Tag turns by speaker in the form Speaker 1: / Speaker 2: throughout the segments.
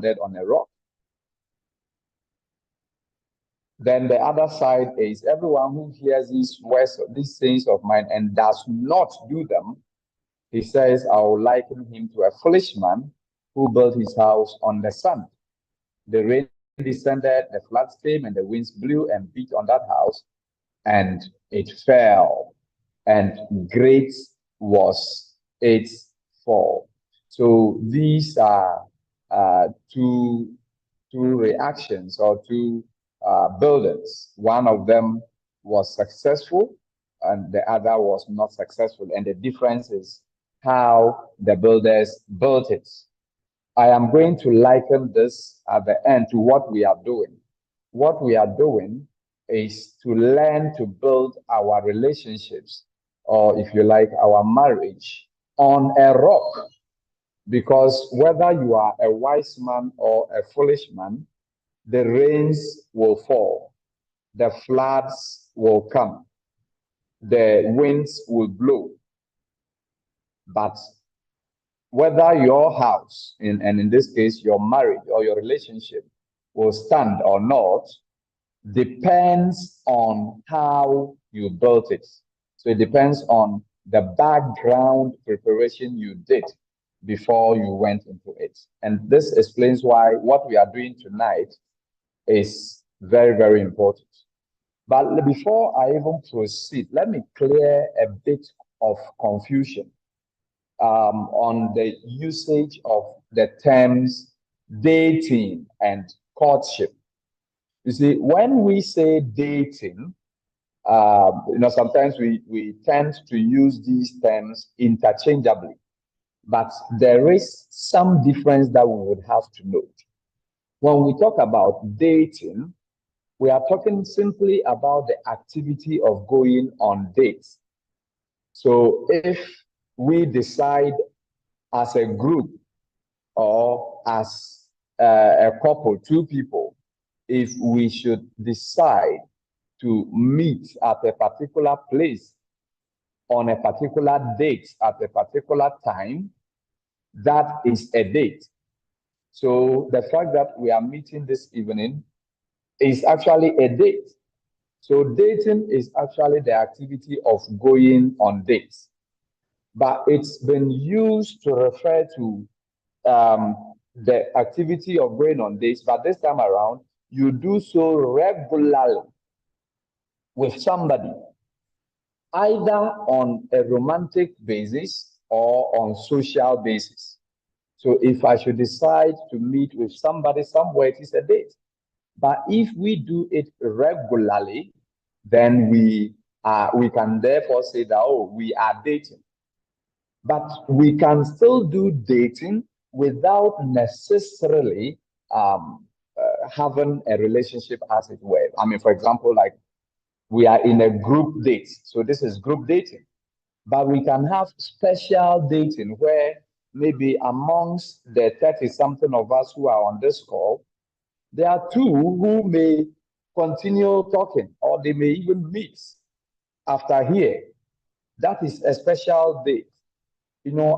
Speaker 1: founded on a rock. Then the other side is everyone who hears these words, these sayings of mine, and does not do them, he says, I will liken him to a foolish man who built his house on the sand. The rain descended, the floods came, and the winds blew and beat on that house, and it fell. And great was its fall. So these are two reactions or two buildings. One of them was successful and the other was not successful. And the difference is how the builders built it. I am going to liken this at the end to what we are doing. What we are doing is to learn to build our relationships, or if you like, our marriage, on a rock. Because whether you are a wise man or a foolish man, the rains will fall, the floods will come, the winds will blow. But whether your house, and in this case, your marriage or your relationship, will stand or not, depends on how you built it. So it depends on the background preparation you did before you went into it. And this explains why what we are doing tonight is very, very important. But before I even proceed, let me clear a bit of confusion on the usage of the terms dating and courtship. You see, when we say dating, sometimes we tend to use these terms interchangeably, but there is some difference that we would have to note. When we talk about dating, we are talking simply about the activity of going on dates. So if we decide as a group or as a couple, two people, if we should decide to meet at a particular place on a particular date at a particular time, that is a date. So the fact that we are meeting this evening is actually a date. So dating is actually the activity of going on dates. But it's been used to refer to the activity of going on dates, but this time around, you do so regularly with somebody, either on a romantic basis or on social basis. So if I should decide to meet with somebody somewhere, it is a date. But if we do it regularly, then we can therefore say that, oh, we are dating. But we can still do dating without necessarily having a relationship, as it were. I mean, for example, like we are in a group date. So this is group dating. But we can have special dating where maybe amongst the 30-something of us who are on this call, there are two who may continue talking, or they may even meet after here. That is a special date.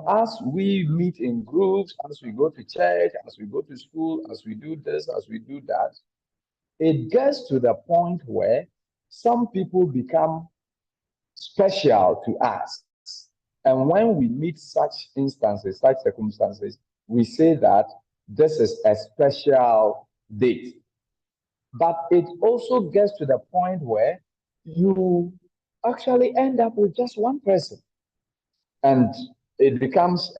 Speaker 1: As we meet in groups, as we go to church, as we go to school, as we do this, as we do that, it gets to the point where some people become special to us. And when we meet such instances, such circumstances, we say that this is a special date. But it also gets to the point where you actually end up with just one person. And it becomes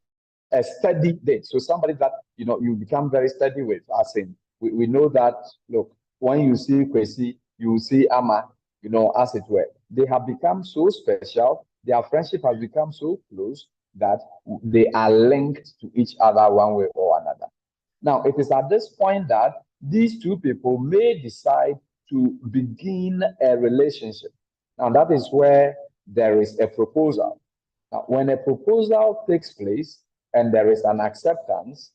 Speaker 1: a steady date. So somebody that, you become very steady with, as in, we know that, look, when you see Kwesi, you see Ama, as it were. They have become so special, their friendship has become so close that they are linked to each other one way or another. Now, it is at this point that these two people may decide to begin a relationship. Now, that is where there is a proposal. Now, when a proposal takes place and there is an acceptance,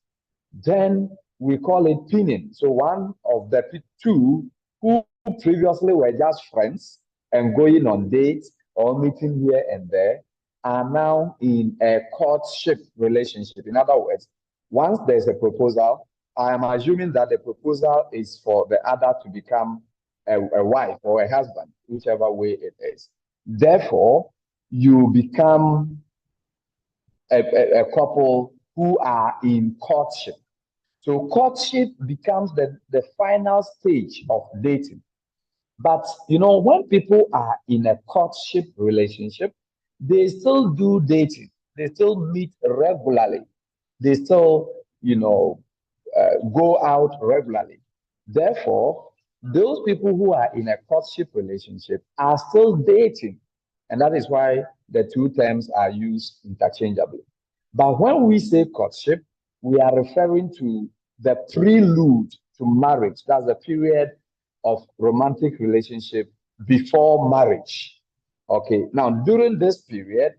Speaker 1: then we call it pinning. So one of the two who previously were just friends and going on dates or meeting here and there are now in a courtship relationship. In other words, once there's a proposal, I am assuming that the proposal is for the other to become a wife or a husband, whichever way it is. Therefore, you become a couple who are in courtship. So courtship becomes the final stage of dating. But when people are in a courtship relationship, they still do dating. They still meet regularly. They still, go out regularly. Therefore, those people who are in a courtship relationship are still dating. And that is why the two terms are used interchangeably. But when we say courtship, we are referring to the prelude to marriage. That's the period of romantic relationship before marriage. Okay, now during this period,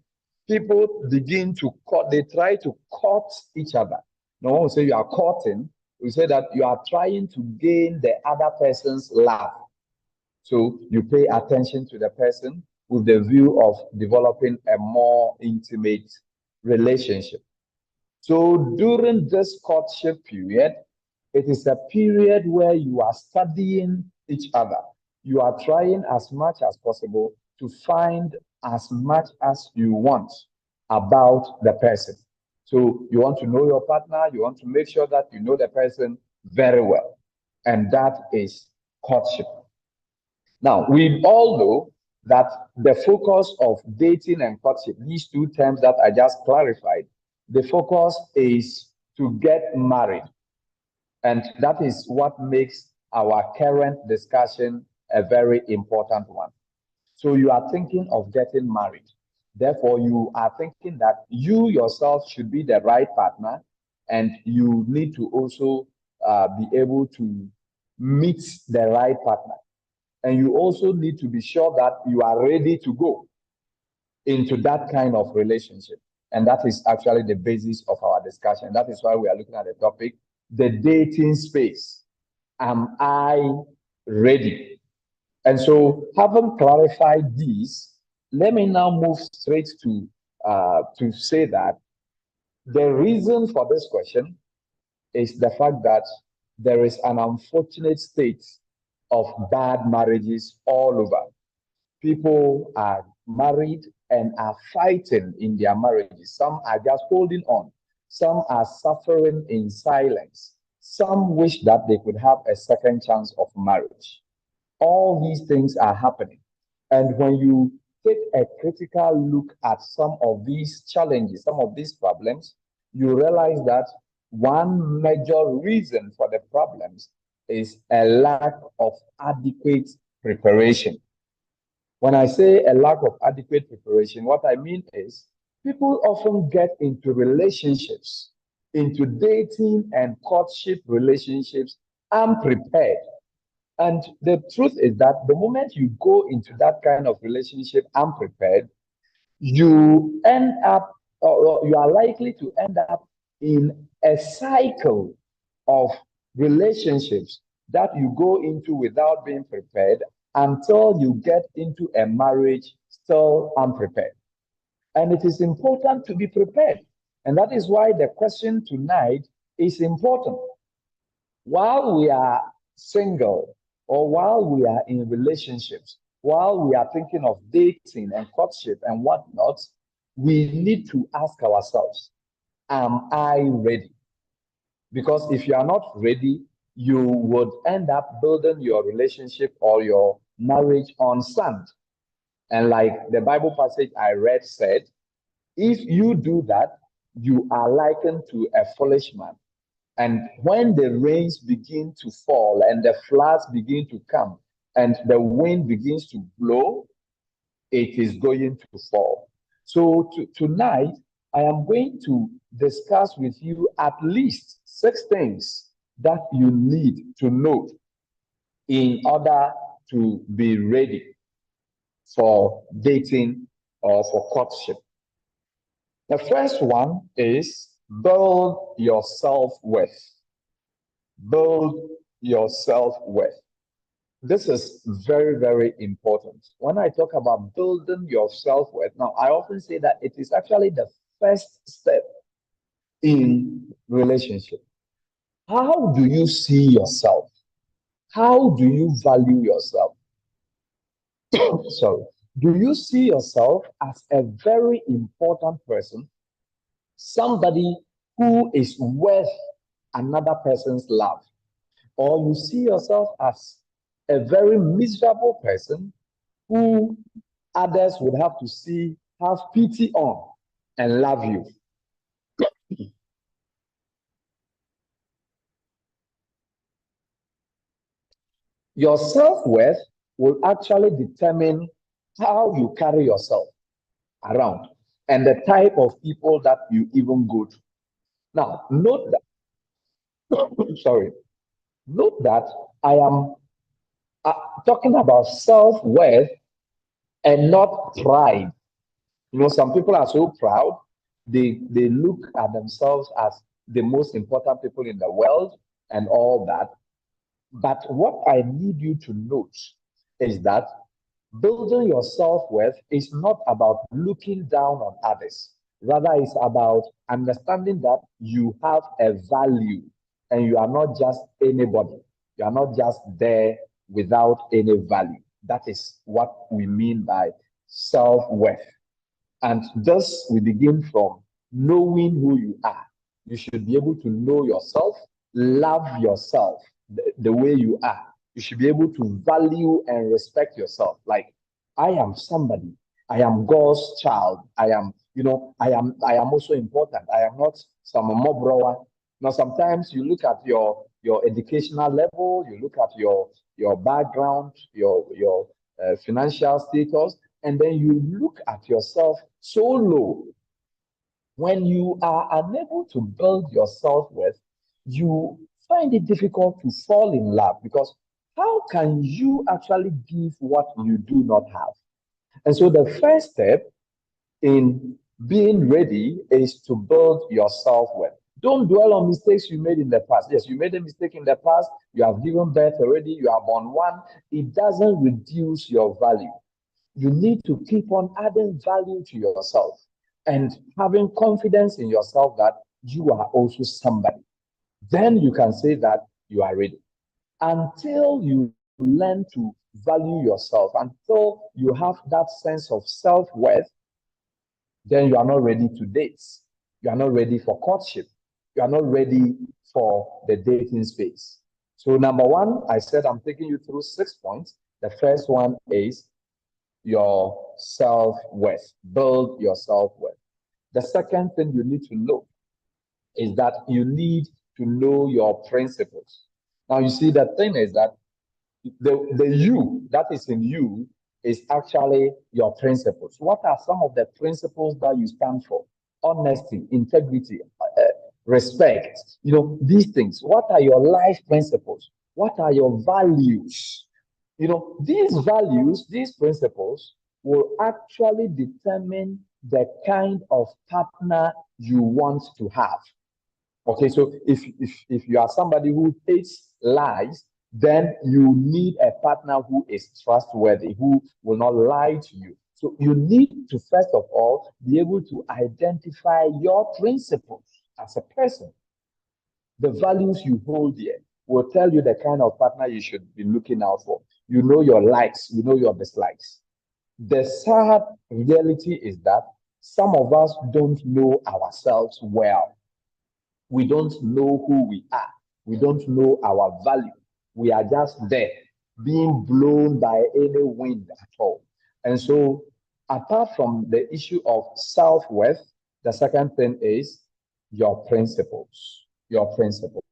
Speaker 1: people begin to court, they try to court each other. No one will say you are courting, we say that you are trying to gain the other person's love. So you pay attention to the person with the view of developing a more intimate relationship. So during this courtship period, it is a period where you are studying each other. You are trying as much as possible to find as much as you want about the person. So you want to know your partner, you want to make sure that you know the person very well. And that is courtship. Now, we all know that the focus of dating and courtship, these two terms that I just clarified, the focus is to get married. And that is what makes our current discussion a very important one. So you are thinking of getting married. Therefore, you are thinking that you yourself should be the right partner, and you need to also be able to meet the right partner. And you also need to be sure that you are ready to go into that kind of relationship. And that is actually the basis of our discussion. That is why we are looking at the topic, the dating space. Am I ready? And so, having clarified this, let me now move straight to say that the reason for this question is the fact that there is an unfortunate state of bad marriages all over. People are married and are fighting in their marriages. Some are just holding on. Some are suffering in silence. Some wish that they could have a second chance of marriage. All these things are happening. And when you take a critical look at some of these challenges, some of these problems, you realize that one major reason for the problems is a lack of adequate preparation. When I say a lack of adequate preparation, what I mean is people often get into relationships, into dating and courtship relationships unprepared. And the truth is that the moment you go into that kind of relationship unprepared, you end up, or you are likely to end up in a cycle of relationships that you go into without being prepared until you get into a marriage still unprepared. And it is important to be prepared. And that is why the question tonight is important. While we are single, or while we are in relationships, while we are thinking of dating and courtship and whatnot, we need to ask ourselves, am I ready? Because if you are not ready, you would end up building your relationship or your marriage on sand. And like the Bible passage I read said, if you do that, you are likened to a foolish man. And when the rains begin to fall and the floods begin to come and the wind begins to blow, it is going to fall. So tonight, I am going to discuss with you at least 6 things that you need to know in order to be ready for dating or for courtship. The first one is build your self-worth. Build your self-worth. This is very, very important. When I talk about building your self-worth, now I often say that it is actually the first step in relationship. How do you see yourself? How do you value yourself? Sorry. Do you see yourself as a very important person, somebody who is worth another person's love? Or you see yourself as a very miserable person who others would have to see, have pity on, and love you? Your self-worth will actually determine how you carry yourself around and the type of people that you even go to. Now, note that, sorry, note that I am talking about self-worth and not pride. You know, some people are so proud, they look at themselves as the most important people in the world and all that. But what I need you to note is that building your self-worth is not about looking down on others. Rather, it's about understanding that you have a value and you are not just anybody. You are not just there without any value. That is what we mean by self-worth. And thus, we begin from knowing who you are. You should be able to know yourself, love yourself the way you are. You should be able to value and respect yourself. Like, I am somebody. I am God's child. I am also important. I am not some mobrower. Now, sometimes you look at your educational level, you look at your background, your financial status, and then you look at yourself so low. When you are unable to build your self-worth, you find it difficult to fall in love, because how can you actually give what you do not have? And so the first step in being ready is to build your self-worth. Don't dwell on mistakes you made in the past. Yes, you made a mistake in the past. You have given birth already. You are born one. It doesn't reduce your value. You need to keep on adding value to yourself and having confidence in yourself that you are also somebody. Then you can say that you are ready. Until you learn to value yourself, until you have that sense of self-worth, then you are not ready to date. You are not ready for courtship. You are not ready for the dating space. So, number one, I said I'm taking you through 6 points. The first one is your self-worth. Build your self-worth. The second thing you need to know is that you need to know your principles. Now, you see, the thing is that the you that is in you is actually your principles. What are some of the principles that you stand for? Honesty, integrity, respect, these things. What are your life principles? What are your values? These values, these principles will actually determine the kind of partner you want to have. Okay, so if you are somebody who hates lies, then you need a partner who is trustworthy, who will not lie to you. So you need to first of all be able to identify your principles as a person. The values you hold here will tell you the kind of partner you should be looking out for. You know your likes, you know your dislikes. The sad reality is that some of us don't know ourselves well. We don't know who we are. We don't know our value. We are just there, being blown by any wind at all. And so, apart from the issue of self-worth, the second thing is your principles. Your principles.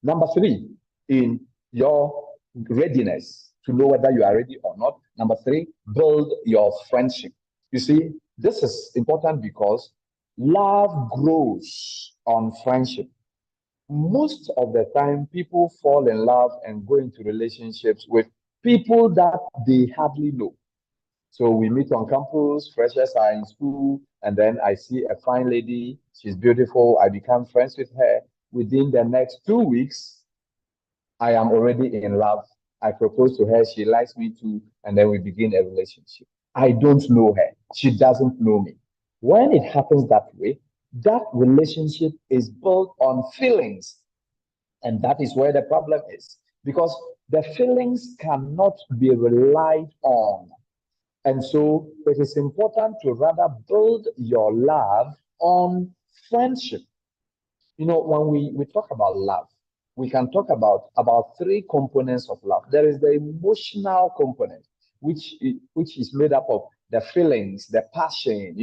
Speaker 1: Number three, in your readiness to know whether you are ready or not. Number three, build your friendship. You see, this is important because love grows on friendship. Most of the time, people fall in love and go into relationships with people that they hardly know. So we meet on campus, freshers are in school, and then I see a fine lady. She's beautiful. I become friends with her. Within the next 2 weeks, I am already in love. I propose to her. She likes me too. And then we begin a relationship. I don't know her. She doesn't know me. When it happens that way, That relationship is built on feelings. And that is where the problem is. Because the feelings cannot be relied on. And so it is important to rather build your love on friendship. When we talk about love, we can talk about three components of love. There is the emotional component, which is made up of the feelings, the passion,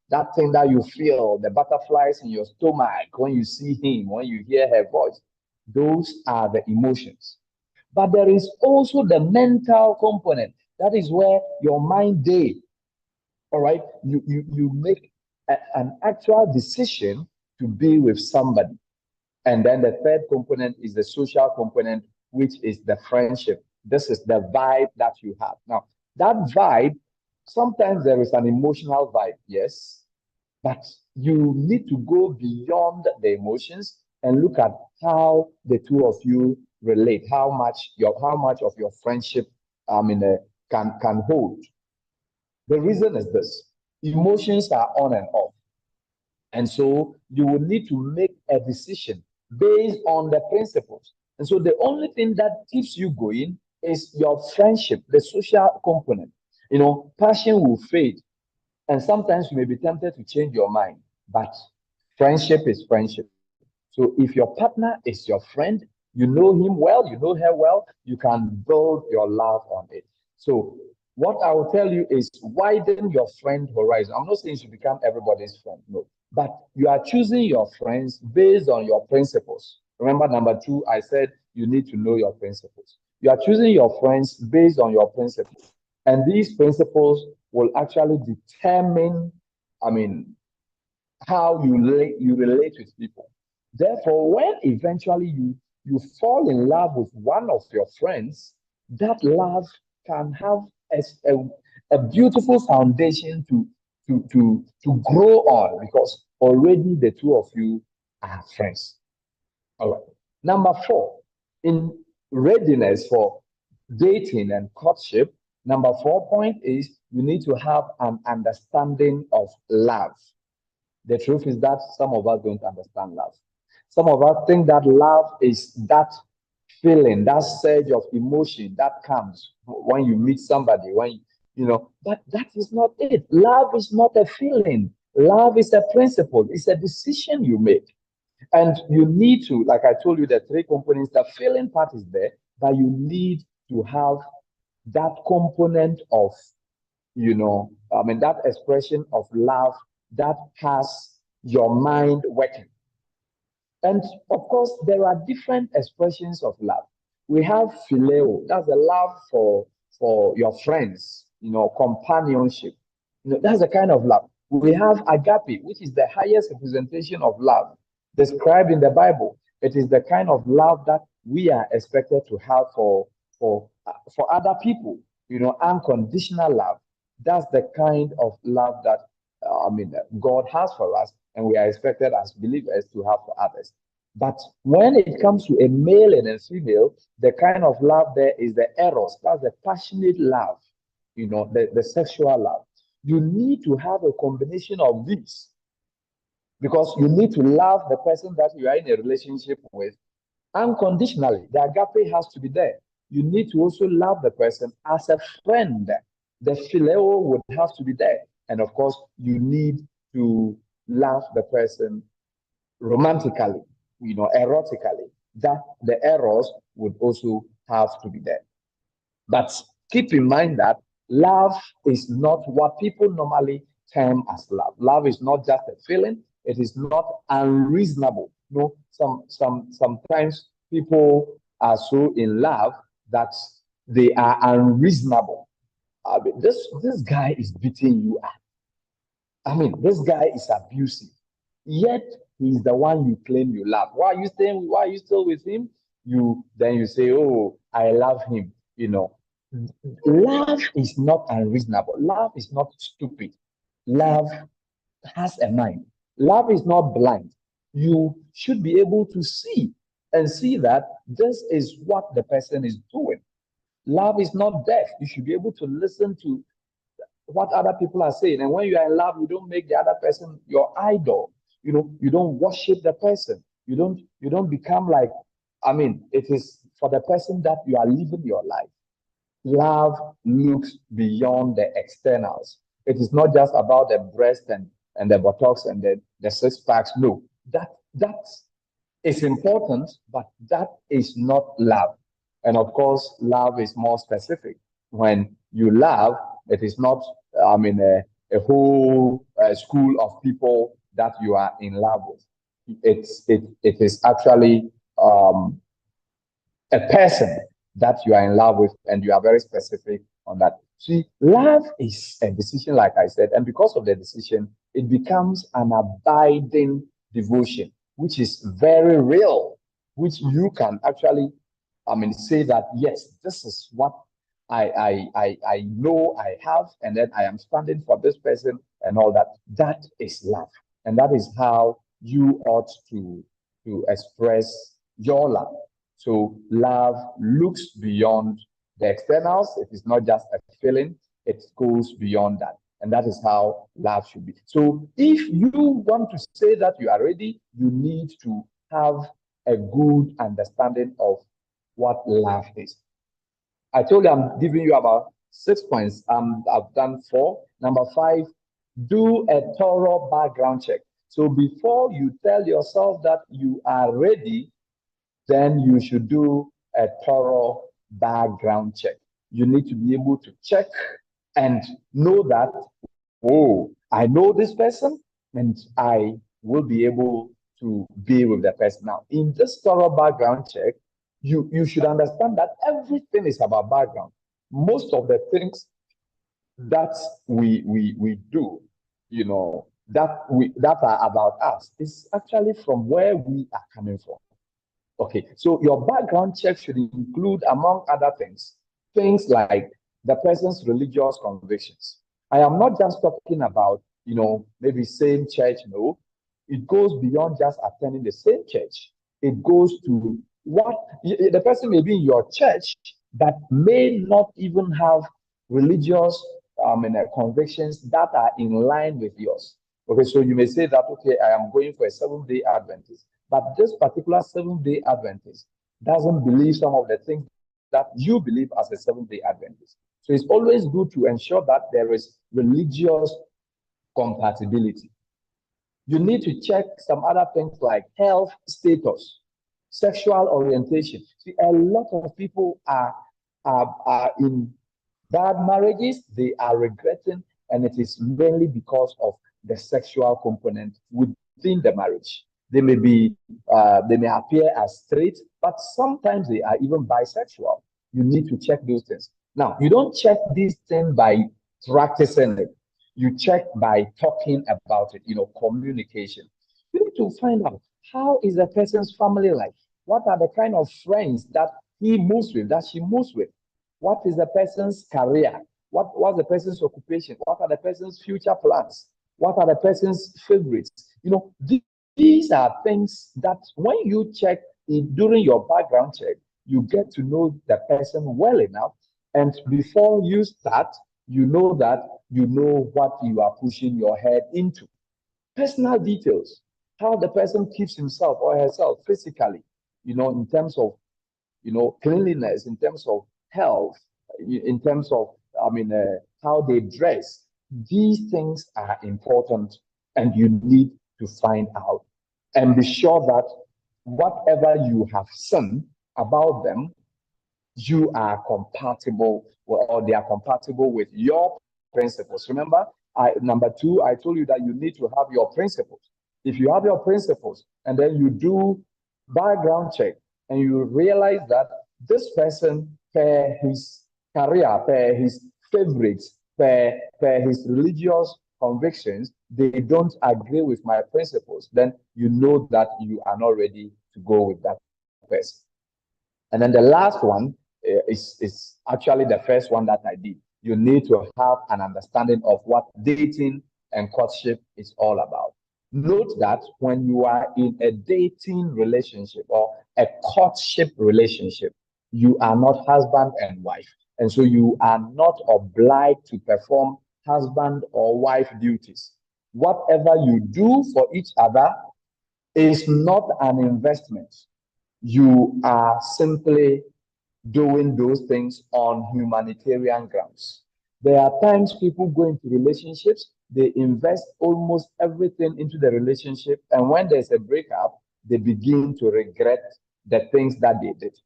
Speaker 1: that thing that you feel, the butterflies in your stomach when you see him, when you hear her voice. Those are the emotions. But there is also the mental component. That is where your mind day, all right, you make an actual decision to be with somebody. And then the third component is the social component, which is the friendship. This is the vibe that you have. Now, that vibe, sometimes there is an emotional vibe, yes, but you need to go beyond the emotions and look at how the two of you relate, how much of your friendship can hold. The reason is this: emotions are on and off. And so you will need to make a decision based on the principles. And so the only thing that keeps you going is your friendship, the social component. Passion will fade. And sometimes you may be tempted to change your mind. But friendship is friendship. So if your partner is your friend, you know him well, you know her well, you can build your love on it. So what I will tell you is widen your friend horizon. I'm not saying you should become everybody's friend, no. But you are choosing your friends based on your principles. Remember, number two, I said you need to know your principles. You are choosing your friends based on your principles. And these principles will actually determine, I mean, how you relate with people. Therefore, when eventually you fall in love with one of your friends, that love can have a beautiful foundation to grow on, because already the two of you are friends. All right. Number four, in readiness for dating and courtship, number 4 point is you need to have an understanding of love. The truth is that some of us don't understand love. Some of us think that love is that feeling, that surge of emotion that comes when you meet somebody, but that is not it. Love is not a feeling. Love is a principle. It's a decision you make. And you need to, like I told you, the three components, the feeling part is there, but you need to have that component of that expression of love that has your mind working. And of course, there are different expressions of love. We have phileo, that's the love for your friends, companionship. That's the kind of love. We have agape, which is the highest representation of love described in the Bible. It is the kind of love that we are expected to have for other people. Unconditional love. That's the kind of love that God has for us, and we are expected as believers to have for others. But when it comes to a male and a female, the kind of love there is the eros. That's the passionate love, the sexual love. You need to have a combination of these, because you need to love the person that you are in a relationship with unconditionally. The agape has to be there. You need to also love the person as a friend. The phileo would have to be there. And of course, you need to love the person romantically, erotically. That the eros would also have to be there. But keep in mind that love is not what people normally term as love. Love is not just a feeling. It is not unreasonable. Sometimes people are so in love that they are unreasonable. This guy is beating you up. This guy is abusive. Yet he's the one you claim you love. Why are you staying? Why are you still with him? You say, "Oh, I love him." Love is not unreasonable. Love is not stupid. Love has a mind. Love is not blind. You should be able to see that this is what the person is doing. Love is not deaf. You should be able to listen to what other people are saying. And when you are in love, you don't make the other person your idol. you don't worship the person. You don't become like, I mean, it is for the person that you are living your life. Love looks beyond the externals. It is not just about the breast and the buttocks and the six packs. No, that is important, but that is not love. And of course, love is more specific. When you love, it is not, I mean, a whole school of people that you are in love with. It is actually a person that you are in love with, and you are very specific on that. See, love is a decision, like I said, and because of the decision, it becomes an abiding devotion, which is very real, which you can actually, I mean, say that yes, this is what I know I have, and then I am standing for this person and all that. That is love, and that is how you ought to express your love. So love looks beyond the externals. It is not just a feeling, it goes beyond that. And that is how love should be. So if you want to say that you are ready, you need to have a good understanding of what love is. I told you I'm giving you about 6 points. I've done 4. Number 5, do a thorough background check. So before you tell yourself that you are ready, then you should do a thorough background check. You need to be able to check and know that, oh, I know this person and I will be able to be with the person. Now, in this thorough background check, you should understand that everything is about background. Most of the things that we do, that are about us, is actually from where we are coming from. Okay, so your background check should include, among other things, things like the person's religious convictions. I am not just talking about, maybe same church. No, it goes beyond just attending the same church. It goes to what the person may be in your church, but may not even have religious convictions that are in line with yours. Okay, so you may say that, okay, I am going for a Seventh-day Adventist, but this particular Seventh-day Adventist doesn't believe some of the things that you believe as a Seventh-day Adventist. So it's always good to ensure that there is religious compatibility. You need to check some other things like health status, sexual orientation. See, a lot of people are in bad marriages, they are regretting, and it is mainly because of the sexual component within the marriage. They may appear as straight, but sometimes they are even bisexual. You need to check those things. Now, you don't check these things by practicing it. You check by talking about it, communication. You need to find out, how is the person's family life? What are the kind of friends that he moves with, that she moves with? What is the person's career? What's the person's occupation? What are the person's future plans? What are the person's favorites? These are things that when you check during your background check, you get to know the person well enough. And before you start, you know that you know what you are pushing your head into. Personal details, how the person keeps himself or herself physically, in terms of, cleanliness, in terms of health, in terms of, how they dress. These things are important, and you need to find out and be sure that whatever you have seen about them, you are compatible, or they are compatible with your principles. Remember, number 2, I told you that you need to have your principles. If you have your principles and then you do background check and you realize that this person, per his career, per his favorites, per his religious convictions, they don't agree with my principles, then you know that you are not ready to go with that person. And then the last one is actually the first one that I did. You need to have an understanding of what dating and courtship is all about. Note that when you are in a dating relationship or a courtship relationship, you are not husband and wife. And so you are not obliged to perform husband or wife duties. whatever you do for each other is not an investment. You are simply doing those things on humanitarian grounds. There are times people go into relationships, they invest almost everything into the relationship, and when there's a breakup, they begin to regret the things that they did.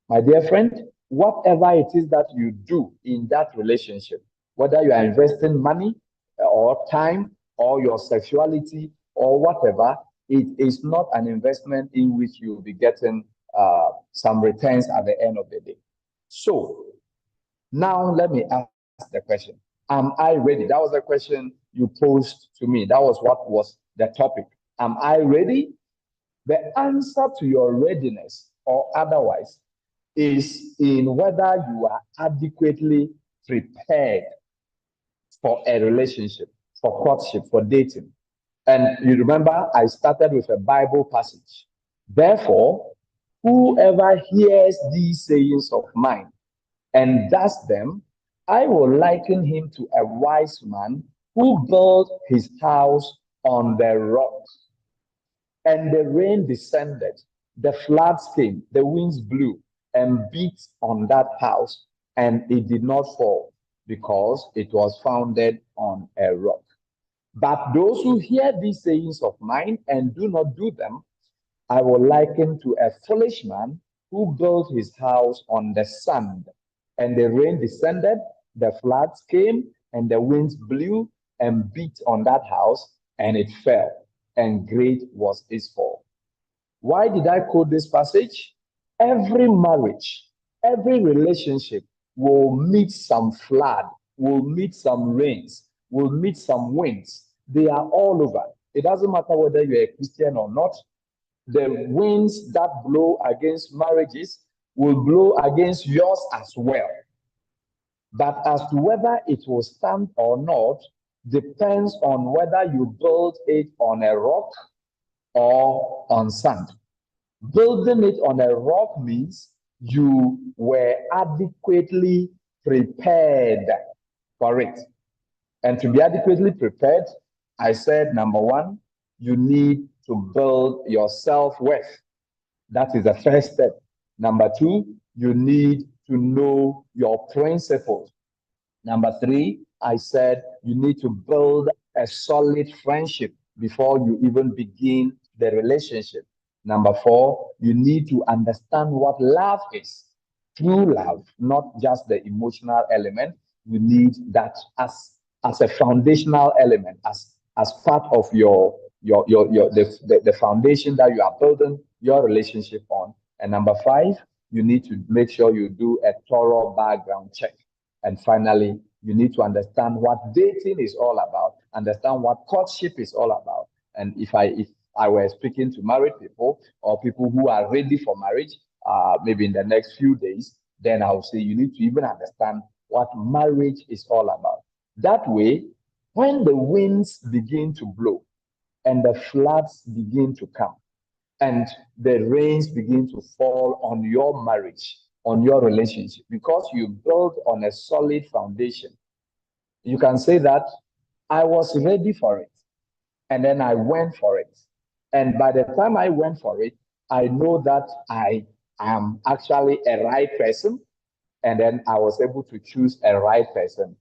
Speaker 1: My dear friend, whatever it is that you do in that relationship, whether you are investing money or time or your sexuality or whatever, it is not an investment in which you'll be getting some returns at the end of the day. So now let me ask the question. Am I ready? That was the question you posed to me. That was what was the topic. Am I ready? The answer to your readiness or otherwise is in whether you are adequately prepared for a relationship, for courtship, for dating. And you remember, I started with a Bible passage. Therefore, whoever hears these sayings of mine and does them, I will liken him to a wise man who built his house on the rock. And the rain descended, the floods came, the winds blew and beat on that house, and it did not fall because it was founded on a rock. But those who hear these sayings of mine and do not do them, I will liken to a foolish man who built his house on the sand. And the rain descended, the floods came, and the winds blew and beat on that house, and it fell, and great was its fall. Why did I quote this passage? Every marriage, every relationship will meet some flood, will meet some rains, will meet some winds. They are all over. It doesn't matter whether you're a Christian or not. The winds that blow against marriages will blow against yours as well. But as to whether it will stand or not depends on whether you build it on a rock or on sand. Building it on a rock means you were adequately prepared for it. And to be adequately prepared, I said, number one, you need to build your self-worth. That is the first step. Number two, you need to know your principles. Number three, I said you need to build a solid friendship before you even begin the relationship. Number four, you need to understand what love is. True love, not just the emotional element. You need that as a foundational element, as part of the foundation that you are building your relationship on. And number five, you need to make sure you do a thorough background check. And finally, you need to understand what dating is all about, understand what courtship is all about. And if I were speaking to married people or people who are ready for marriage, maybe in the next few days, then I'll say you need to even understand what marriage is all about. That way, when the winds begin to blow and the floods begin to come, and the rains begin to fall on your marriage, on your relationship, because you build on a solid foundation. You can say that I was ready for it, and then I went for it. And by the time I went for it, I know that I am actually a right person, and then I was able to choose a right person.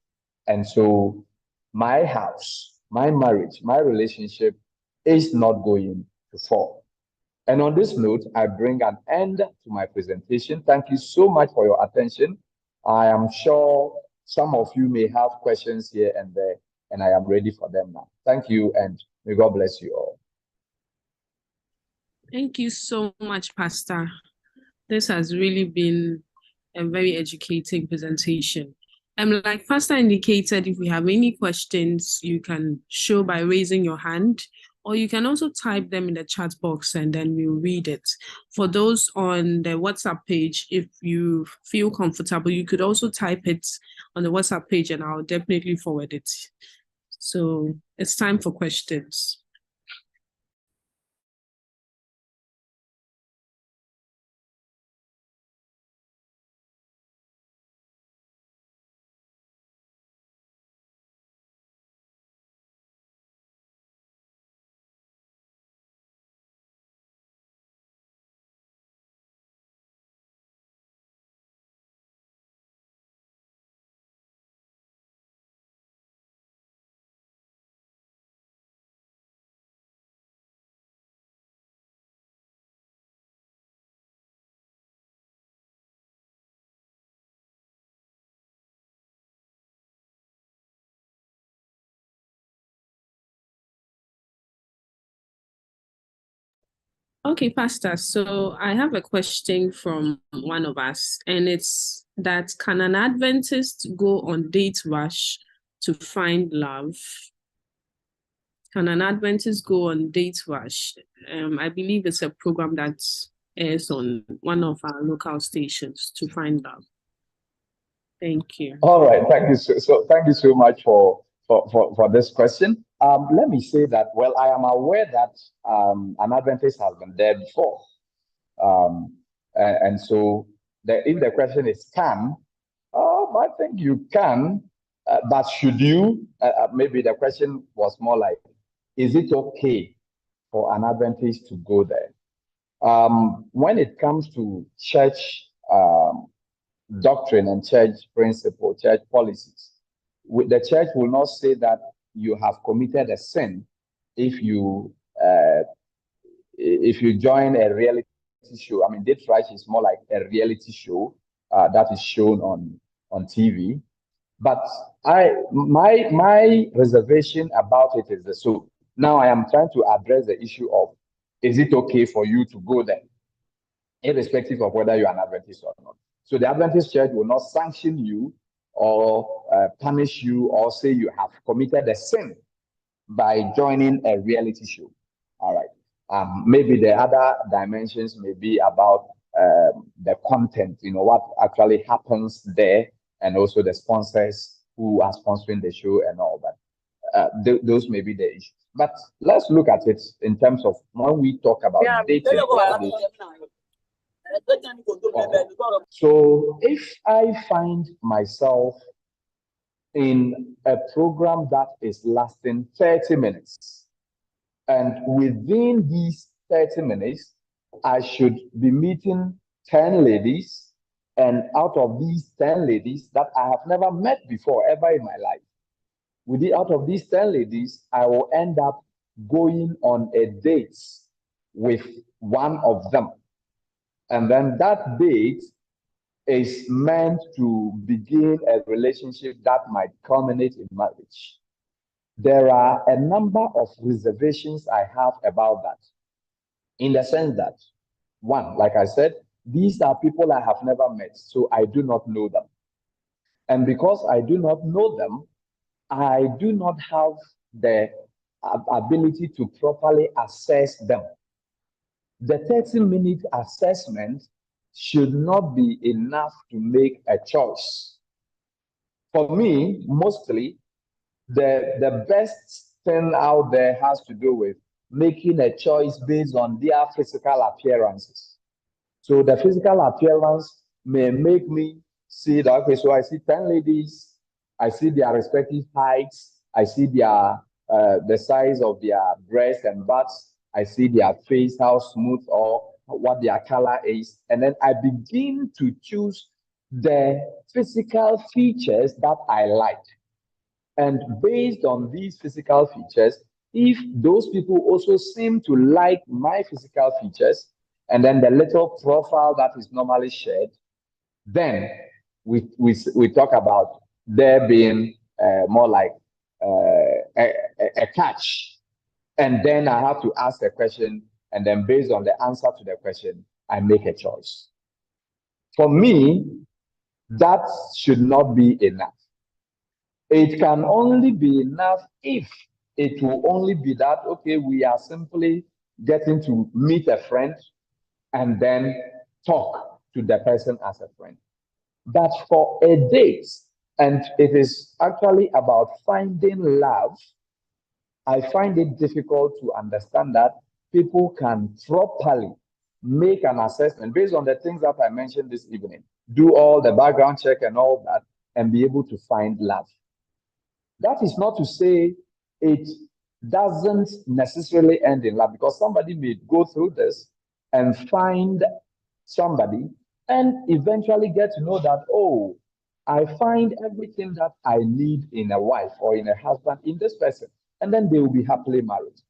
Speaker 1: And so my house, my marriage, my relationship is not going to fall. And on this note, I bring an end to my presentation. Thank you so much for your attention. I am sure some of you may have questions here and there, and I am ready for them now. Thank you, and may God bless you all.
Speaker 2: Thank you so much, Pastor. This has really been a very educating presentation. Like Pastor indicated, if we have any questions, you can show by raising your hand, or you can also type them in the chat box and then we'll read it. For those on the WhatsApp page, if you feel comfortable, you could also type it on the WhatsApp page and I'll definitely forward it. So it's time for questions. Okay, Pastor. So I have a question from one of us, and it's that can an Adventist go on date rush to find love? Can an Adventist go on date rush? I believe it's a program that airs on one of our local stations to find love. Thank you.
Speaker 1: All right, thank you thank you so much for this question. Let me say that, well, I am aware that an Adventist has been there before. And so if the question is can, I think you can, but should you? Maybe the question was more like, is it okay for an Adventist to go there? When it comes to church doctrine and church principle, church policies, the church will not say that you have committed a sin if you join a reality show. I mean, Date Rush is more like a reality show that is shown on TV. But my reservation about it is this. So now I am trying to address the issue of, is it okay for you to go there, irrespective of whether you're an Adventist or not? So the Adventist church will not sanction you or punish you or say you have committed a sin by joining a reality show. All right. Maybe the other dimensions may be about the content, what actually happens there, and also the sponsors who are sponsoring the show and all that. Those may be the issues. But let's look at it in terms of when we talk about dating. So if I find myself in a program that is lasting 30 minutes, and within these 30 minutes, I should be meeting 10 ladies, and out of these 10 ladies that I have never met before ever in my life, out of these 10 ladies, I will end up going on a date with one of them. And then that date is meant to begin a relationship that might culminate in marriage. There are a number of reservations I have about that, in the sense that, one, like I said, these are people I have never met, so I do not know them. And because I do not know them, I do not have the ability to properly assess them. The 30-minute assessment should not be enough to make a choice. For me, mostly, the best thing out there has to do with making a choice based on their physical appearances. So the physical appearance may make me see that, okay, so I see 10 ladies, I see their respective heights, I see their the size of their breasts and butts, I see their face, how smooth or what their color is, and then I begin to choose the physical features that I like. And based on these physical features, if those people also seem to like my physical features, and then the little profile that is normally shared, then we talk about there being more like a catch. And then I have to ask a question, and then based on the answer to the question, I make a choice. For me, that should not be enough. It can only be enough if it will only be that, okay, we are simply getting to meet a friend and then talk to the person as a friend. But for a date, and it is actually about finding love, I find it difficult to understand that people can properly make an assessment based on the things that I mentioned this evening, do all the background check and all that, and be able to find love. That is not to say it doesn't necessarily end in love, because somebody may go through this and find somebody and eventually get to know that, oh, I find everything that I need in a wife or in a husband in this person, and then they will be happily married.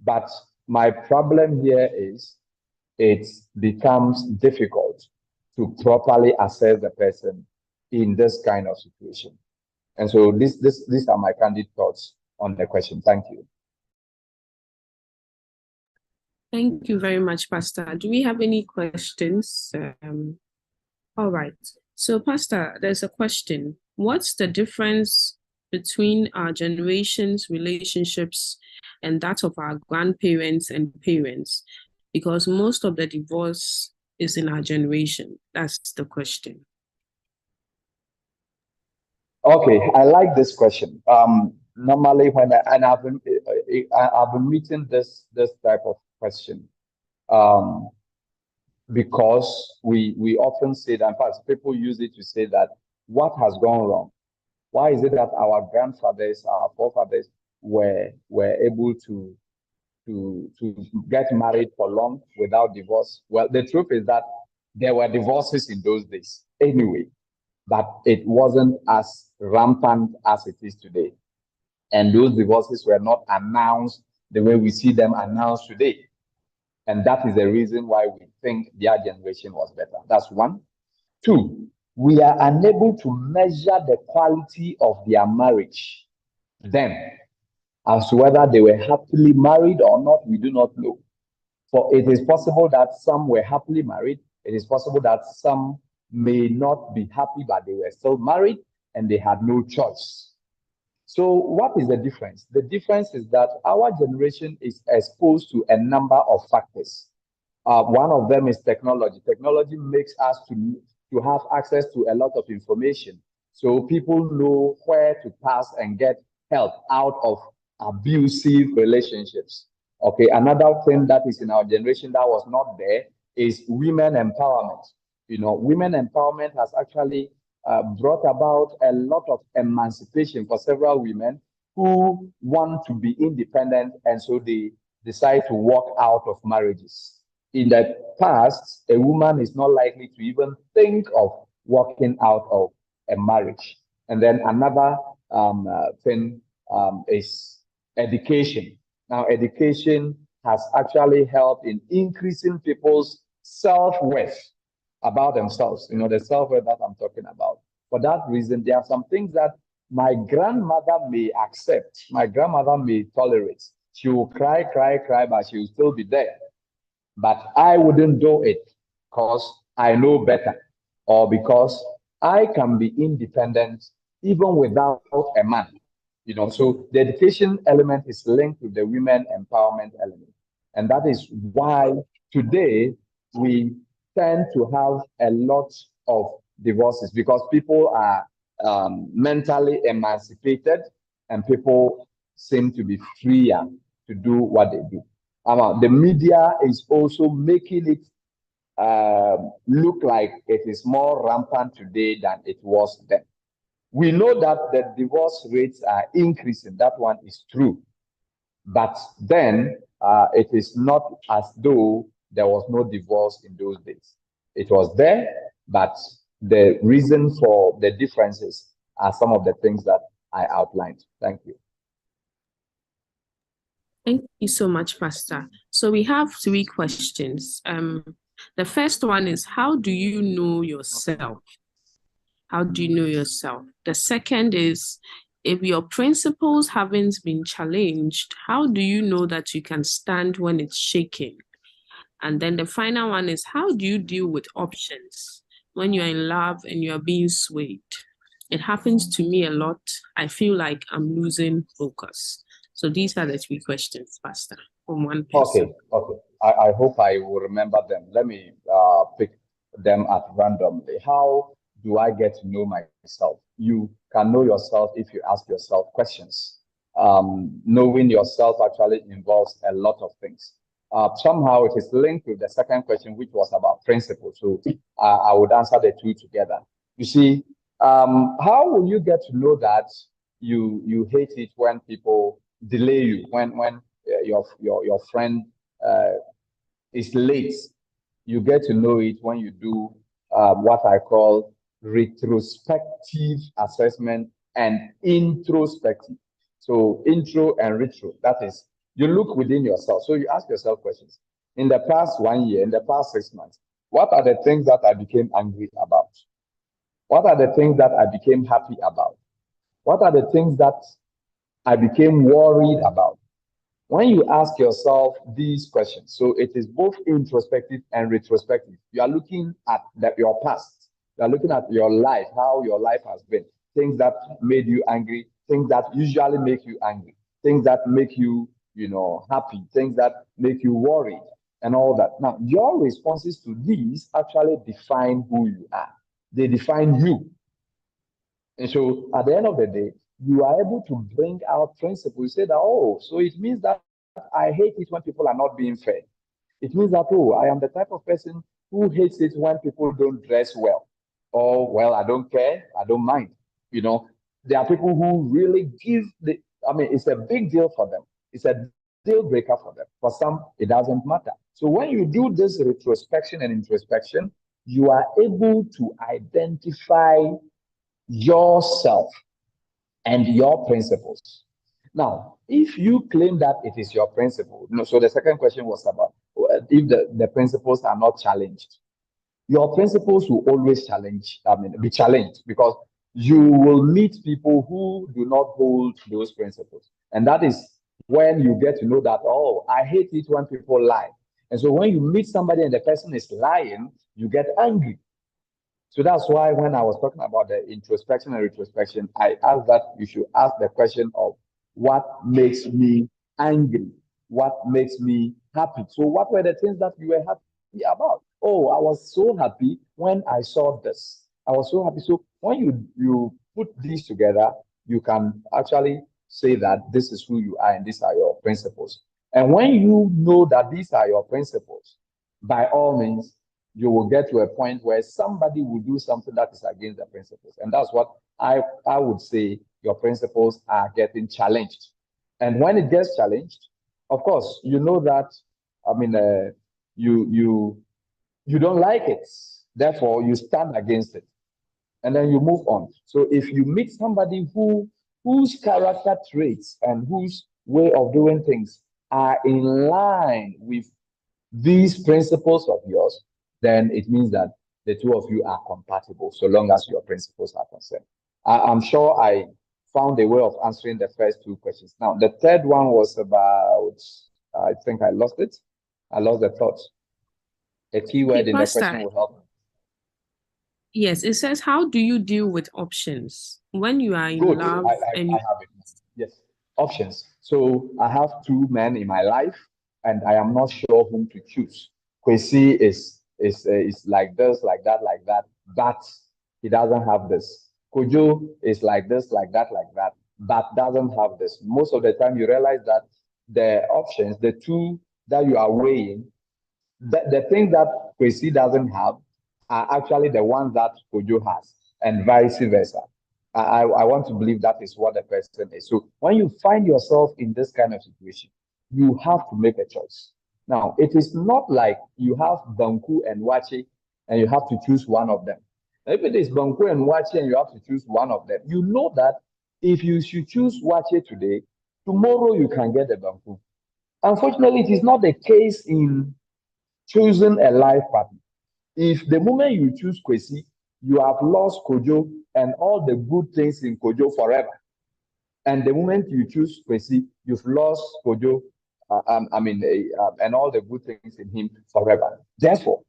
Speaker 1: But my problem here is it becomes difficult to properly assess the person in this kind of situation. And so these are my candid thoughts on the question. Thank you.
Speaker 2: Thank you very much, Pastor. Do we have any questions? All right. So, Pastor, there's a question. What's the difference between our generation's relationships and that of our grandparents and parents? Because most of the divorce is in our generation. That's the question.
Speaker 1: Okay, I like this question. Normally, when I've been meeting this type of question, because we often say that, in fact, people use it to say that what has gone wrong? Why is it that our grandfathers, our forefathers were able to get married for long without divorce? Well, the truth is that there were divorces in those days anyway, but it wasn't as rampant as it is today. And those divorces were not announced the way we see them announced today. And that is the reason why we think their generation was better. That's one. Two, we are unable to measure the quality of their marriage then. As to whether they were happily married or not, we do not know. For it is possible that some were happily married. It is possible that some may not be happy, but they were still married and they had no choice. So what is the difference? The difference is that our generation is exposed to a number of factors. One of them is technology. Technology makes us to have access to a lot of information. So people know where to pass and get help out of abusive relationships. Okay, another thing that is in our generation that was not there is women empowerment. You know, women empowerment has actually brought about a lot of emancipation for several women who want to be independent, and so they decide to walk out of marriages. In the past, a woman is not likely to even think of walking out of a marriage. And then another thing is education. Now, education has actually helped in increasing people's self-worth about themselves, you know, the self-worth that I'm talking about. For that reason, there are some things that my grandmother may accept, my grandmother may tolerate. She will cry, but she will still be there. But I wouldn't do it because I know better, or because I can be independent even without a man. You know, so the education element is linked to the women empowerment element. And that is why today we tend to have a lot of divorces, because people are mentally emancipated and people seem to be freer to do what they do. The media is also making it look like it is more rampant today than it was then. We know that the divorce rates are increasing. That one is true. But then it is not as though there was no divorce in those days. It was there, but the reason for the differences are some of the things that I outlined. Thank you.
Speaker 2: Thank you so much, Pastor. So we have 3 questions. The first one is, how do you know yourself? How do you know yourself? The second is, if your principles haven't been challenged, how do you know that you can stand when it's shaking? And then the final one is, how do you deal with options when you're in love and you're being swayed? It happens to me a lot. I feel like I'm losing focus. So these are the 3 questions, Pastor, from one person.
Speaker 1: Okay. I hope I will remember them. Let me pick them at randomly. How do I get to know myself? You can know yourself if you ask yourself questions. Knowing yourself actually involves a lot of things. Somehow it is linked with the second question, which was about principles. So I would answer the 2 together. You see, how will you get to know that you hate it when people delay you, when your friend is late? You get to know it when you do what I call retrospective assessment and introspective. So intro and retro, that is, you look within yourself. So you ask yourself questions. In the past 1 year, in the past 6 months, what are the things that I became angry about? What are the things that I became happy about? What are the things that I became worried about? When you ask yourself these questions, so it is both introspective and retrospective. You are looking at your past. You are looking at your life, how your life has been, things that made you angry, things that usually make you angry, things that make you, happy, things that make you worried, and all that. Now, your responses to these actually define who you are. They define you. And so at the end of the day, you are able to bring out principles. Say that, oh, so it means that I hate it when people are not being fair. It means that, oh, I am the type of person who hates it when people don't dress well. Or, well, I don't care, I don't mind. There are people who really it's a big deal for them. It's a deal breaker for them. For some, it doesn't matter. So when you do this retrospection and introspection, you are able to identify yourself and your principles. Now, if you claim that it is your principle, so the second question was about if the principles are not challenged. Your principles will always be challenged, because you will meet people who do not hold those principles. And that is when you get to know that, oh, I hate it when people lie. And so when you meet somebody and the person is lying, you get angry. So that's why when I was talking about the introspection and retrospection, I asked that you should ask the question of what makes me angry? What makes me happy? So what were the things that you were happy about? Oh, I was so happy when I saw this. I was so happy. So when you put these together, you can actually say that this is who you are and these are your principles. And when you know that these are your principles, by all means, you will get to a point where somebody will do something that is against the principles. And that's what I would say your principles are getting challenged. And when it gets challenged, of course, you know that, you don't like it. Therefore, you stand against it. And then you move on. So if you meet somebody whose character traits and whose way of doing things are in line with these principles of yours, then it means that the two of you are compatible, so long as your principles are concerned. I'm sure I found a way of answering the first two questions. Now, the third one was about, I think I lost it. I lost the thought. A keyword in the question will help me.
Speaker 2: Yes, it says, how do you deal with options when you are in love?
Speaker 1: I have it. Yes, options. So I have two men in my life, and I am not sure whom to choose. Kwesi is like this, like that, but he doesn't have this. Kojo is like this, like that, but doesn't have this. Most of the time, you realize that the options, the two that you are weighing, the things that Kwesi doesn't have are actually the ones that Kojo has, and vice versa. I want to believe that is what the person is. So when you find yourself in this kind of situation, you have to make a choice. Now, it is not like you have Banku and Wache and you have to choose one of them. If it is Banku and Wache and you have to choose one of them, you know that if you should choose Wache today, tomorrow you can get the Banku. Unfortunately, it is not the case in choosing a life partner. If the moment you choose Kwesi, you have lost Kojo and all the good things in Kojo forever. And the moment you choose Kwesi, you've lost Kojo, and all the good things in him forever. Therefore,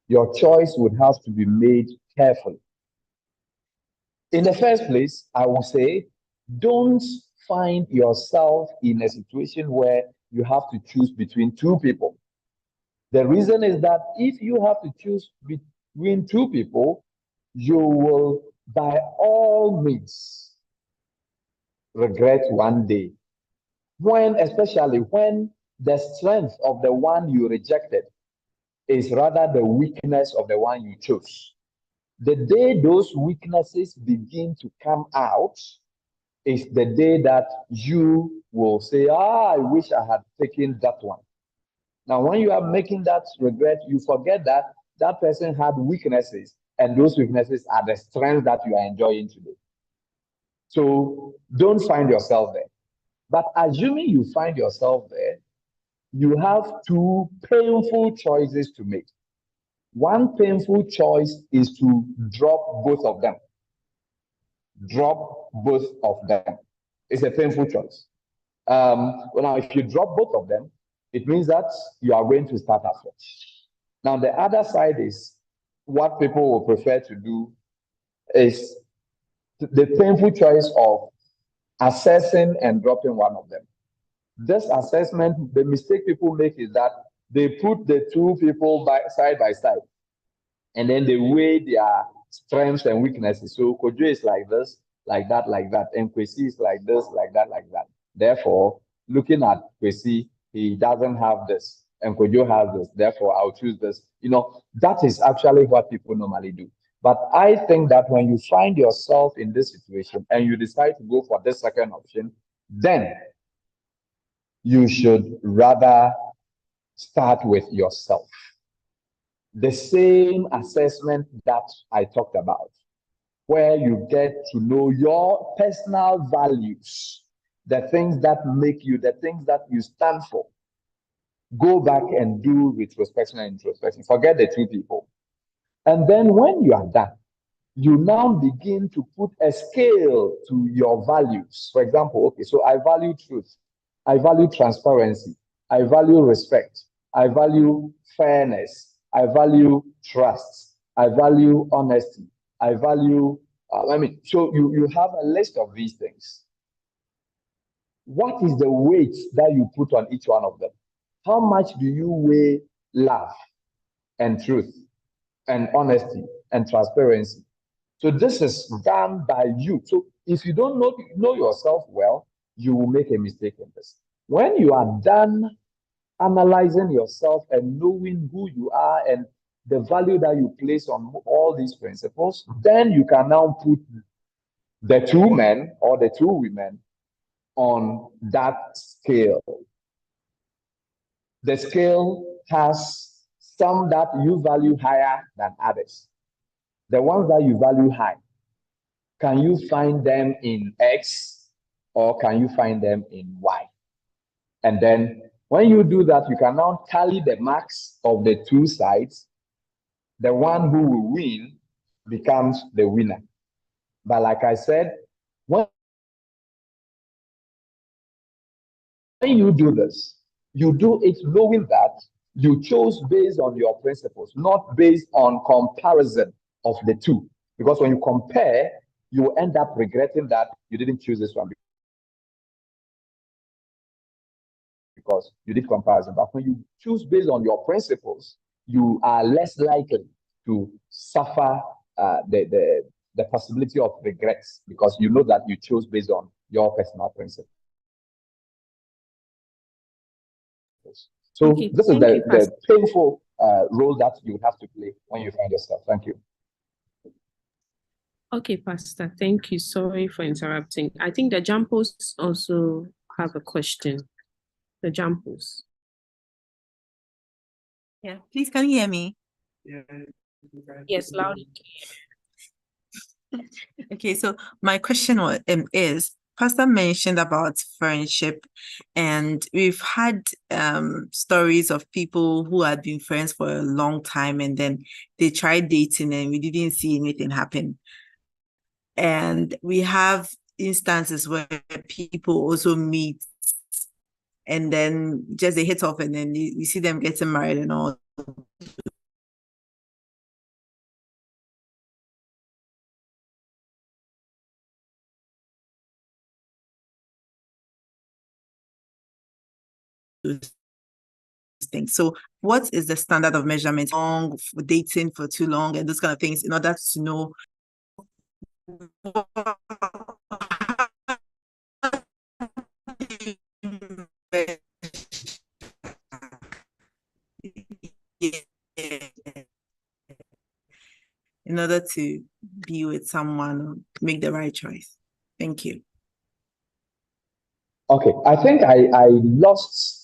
Speaker 1: your choice would have to be made carefully. In the first place, I will say, don't find yourself in a situation where you have to choose between two people. The reason is that if you have to choose between two people, you will, by all means, regret one day. Especially when the strength of the one you rejected is rather the weakness of the one you chose. The day those weaknesses begin to come out is the day that you will say, I wish I had taken that one. Now, when you are making that regret, you forget that that person had weaknesses, and those weaknesses are the strength that you are enjoying today. So don't find yourself there. But assuming you find yourself there, you have two painful choices to make. One painful choice is to drop both of them. Drop both of them. It's a painful choice. Well, now, if you drop both of them, it means that you are going to start afresh. Now, the other side is what people will prefer to do is the painful choice of assessing and dropping one of them. This assessment, the mistake people make is that they put the two people side by side, and then they weigh their strengths and weaknesses. So Kojo is like this, like that, and Kwesi is like this, like that, like that. Therefore, looking at Kwesi, he doesn't have this, and Kojo has this. Therefore, I'll choose this. You know, that is actually what people normally do. But I think that when you find yourself in this situation and you decide to go for this second option, then you should rather start with yourself. The same assessment that I talked about, where you get to know your personal values, the things that make you, the things that you stand for. Go back and do retrospection and introspection. Forget the two people. And then when you are done, you now begin to put a scale to your values. For example, okay, so I value truth. I value transparency. I value respect. I value fairness. I value trust. I value honesty. I value, so you have a list of these things. What is the weight that you put on each one of them? How much do you weigh love and truth and honesty and transparency? So this is done by you. So if you don't know yourself well, you will make a mistake in this. When you are done analyzing yourself and knowing who you are and the value that you place on all these principles, then you can now put the two men or the two women on that scale. The scale has some that you value higher than others. The ones that you value high, can you find them in X or can you find them in Y? And then when you do that, you can now tally the marks of the two sides. The one who will win becomes the winner. But like I said, when you do this, you do it knowing that you chose based on your principles, not based on comparison of the two. Because when you compare, you will end up regretting that you didn't choose this one because you did comparison. But when you choose based on your principles, you are less likely to suffer the possibility of regrets because you know that you chose based on your personal principles. So okay, this is the painful role that you have to play when you find yourself. Thank you.
Speaker 2: Okay, Pastor, thank you. Sorry for interrupting. I think the Jampos also have a question. The Jampos.
Speaker 3: Yeah, please, can you hear me?
Speaker 2: Yeah. Yes, loudly.
Speaker 3: Okay, so my question is, Pastor mentioned about friendship, and we've had stories of people who had been friends for a long time and then they tried dating and we didn't see anything happen. And we have instances where people also meet and then just they hit off and then you see them getting married and all. Things. So what is the standard of measurement long for dating for too long and those kind of things in order to know in order to be with someone or make the right choice? Thank you.
Speaker 1: Okay, I think I lost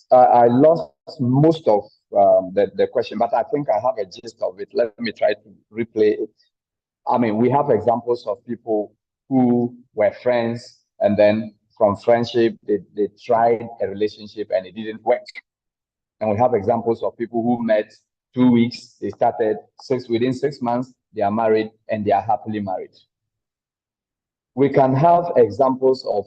Speaker 1: most of the question, but I think I have a gist of it. Let me try to replay it. I mean, we have examples of people who were friends and then from friendship, they tried a relationship and it didn't work. And we have examples of people who met 2 weeks, they started within 6 months, they are married and they are happily married. We can have examples of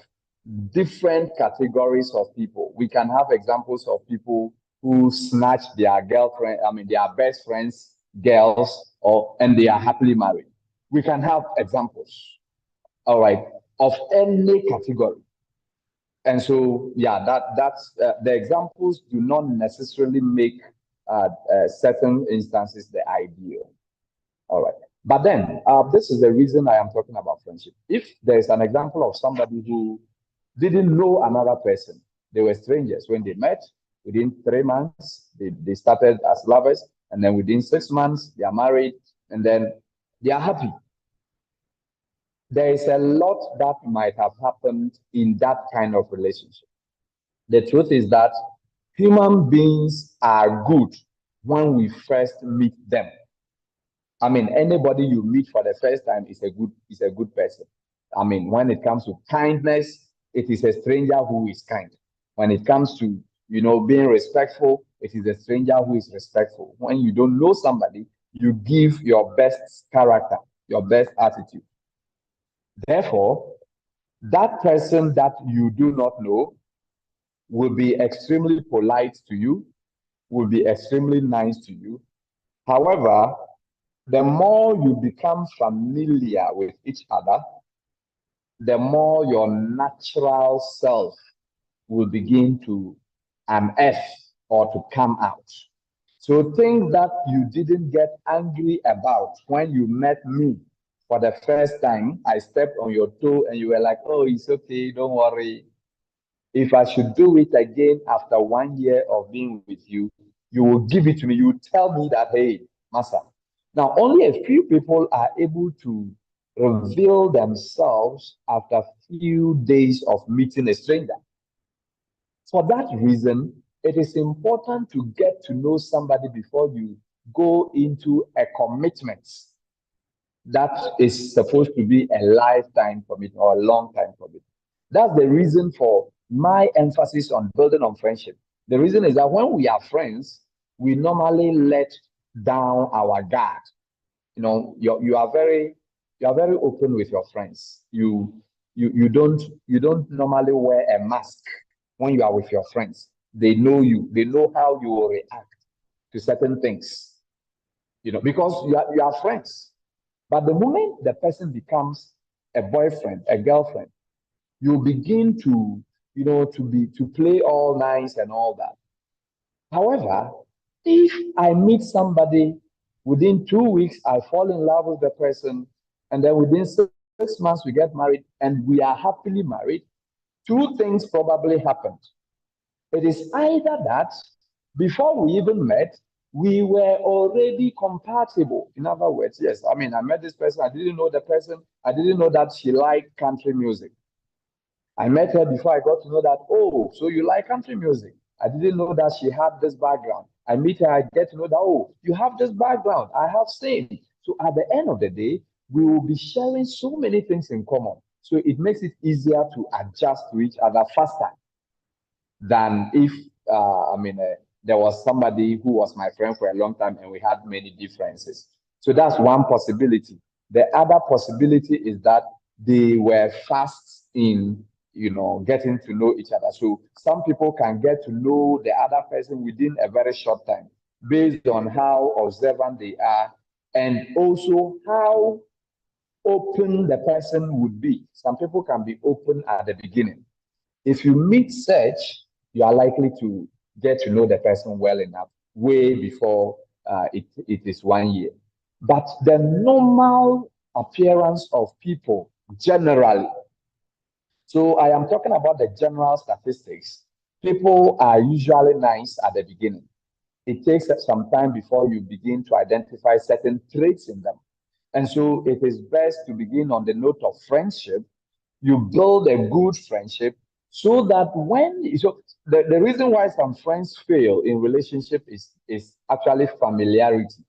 Speaker 1: different categories of people. We can have examples of people who snatch their girlfriend, their best friends, girls, and they are happily married. We can have examples, all right, of any category. And so, yeah, that's the examples do not necessarily make certain instances the ideal. All right. But then, this is the reason I am talking about friendship. If there's an example of somebody who didn't know another person, they were strangers when they met, within 3 months, they started as lovers, and then within 6 months, they are married, and then they are happy. There is a lot that might have happened in that kind of relationship. The truth is that human beings are good when we first meet them. Anybody you meet for the first time is a good person. When it comes to kindness, it is a stranger who is kind. When it comes to, being respectful, it is a stranger who is respectful. When you don't know somebody, you give your best character, your best attitude. Therefore, that person that you do not know will be extremely polite to you, will be extremely nice to you. However, the more you become familiar with each other, the more your natural self will begin to unearth or to come out. So things that you didn't get angry about when you met me for the first time, I stepped on your toe and you were like, oh, it's okay, don't worry. If I should do it again after 1 year of being with you, you will give it to me. You tell me that, hey, Master. Now, only a few people are able to reveal themselves after a few days of meeting a stranger. For that reason, it is important to get to know somebody before you go into a commitment that is supposed to be a lifetime commitment or a long time commitment. That's the reason for my emphasis on building on friendship. The reason is that when we are friends, we normally let down our guard. You are very open with your friends. You don't normally wear a mask when you are with your friends. They know you. They know how you will react to certain things. Because you are friends. But the moment the person becomes a boyfriend, a girlfriend, you begin to play all nice and all that. However, if I meet somebody within 2 weeks, I fall in love with the person, and then within 6 months we get married and we are happily married, 2 things probably happened. It is either that before we even met, we were already compatible. In other words, yes, I met this person, I didn't know the person, I didn't know that she liked country music. I met her before I got to know that, oh, so you like country music. I didn't know that she had this background. I meet her, I get to know that, oh, you have this background. I have same. So at the end of the day, we will be sharing so many things in common. So it makes it easier to adjust to each other faster than if, there was somebody who was my friend for a long time and we had many differences. So that's one possibility. The other possibility is that they were fast in getting to know each other. So some people can get to know the other person within a very short time based on how observant they are and also how open the person would be. Some people can be open at the beginning. If you meet such, you are likely to get to know the person well enough way before it is 1 year. But the normal appearance of people generally, so I am talking about the general statistics. People are usually nice at the beginning. It takes some time before you begin to identify certain traits in them. And so it is best to begin on the note of friendship. You build a good friendship so that the reason why some friends fail in relationship is actually familiarity.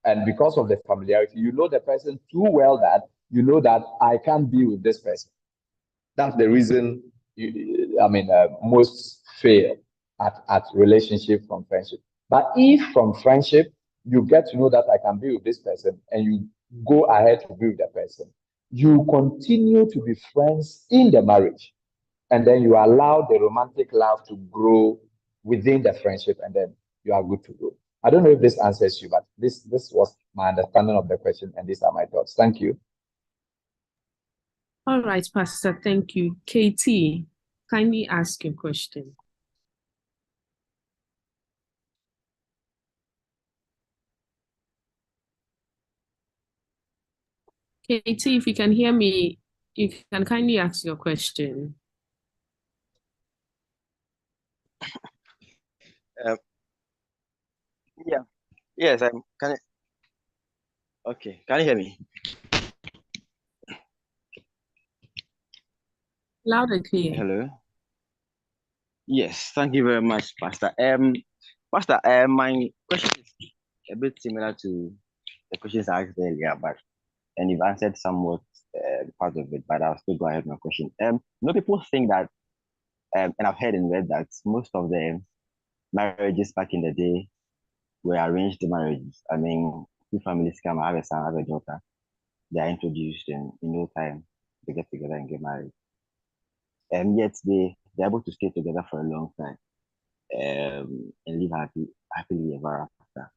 Speaker 1: And because of the familiarity, you know the person too well that you know that I can't be with this person. That's the reason most fail at relationship from friendship. But if from friendship you get to know that I can be with this person and you go ahead to be with the person, you continue to be friends in the marriage. and then you allow the romantic love to grow within the friendship, and then you are good to go. I don't know if this answers you, but this was my understanding of the question, and these are my thoughts. Thank you.
Speaker 2: All right, Pastor, thank you. KT, kindly ask your question. KT, if you can hear me, you can kindly ask your question.
Speaker 4: Yeah. Yes, I'm. Can I? Okay. Can you hear me?
Speaker 2: Loud and clear.
Speaker 4: Hello. Yes. Thank you very much, Pastor. Pastor, my question is a bit similar to the questions I asked earlier, and you've answered somewhat part of it, but I'll still go ahead with my question. People think that, and I've heard and read that most of the marriages back in the day were arranged marriages. I mean, two families come, have a son, have a daughter, they are introduced, and in no time they get together and get married. And yet they're able to stay together for a long time, and live happily ever after.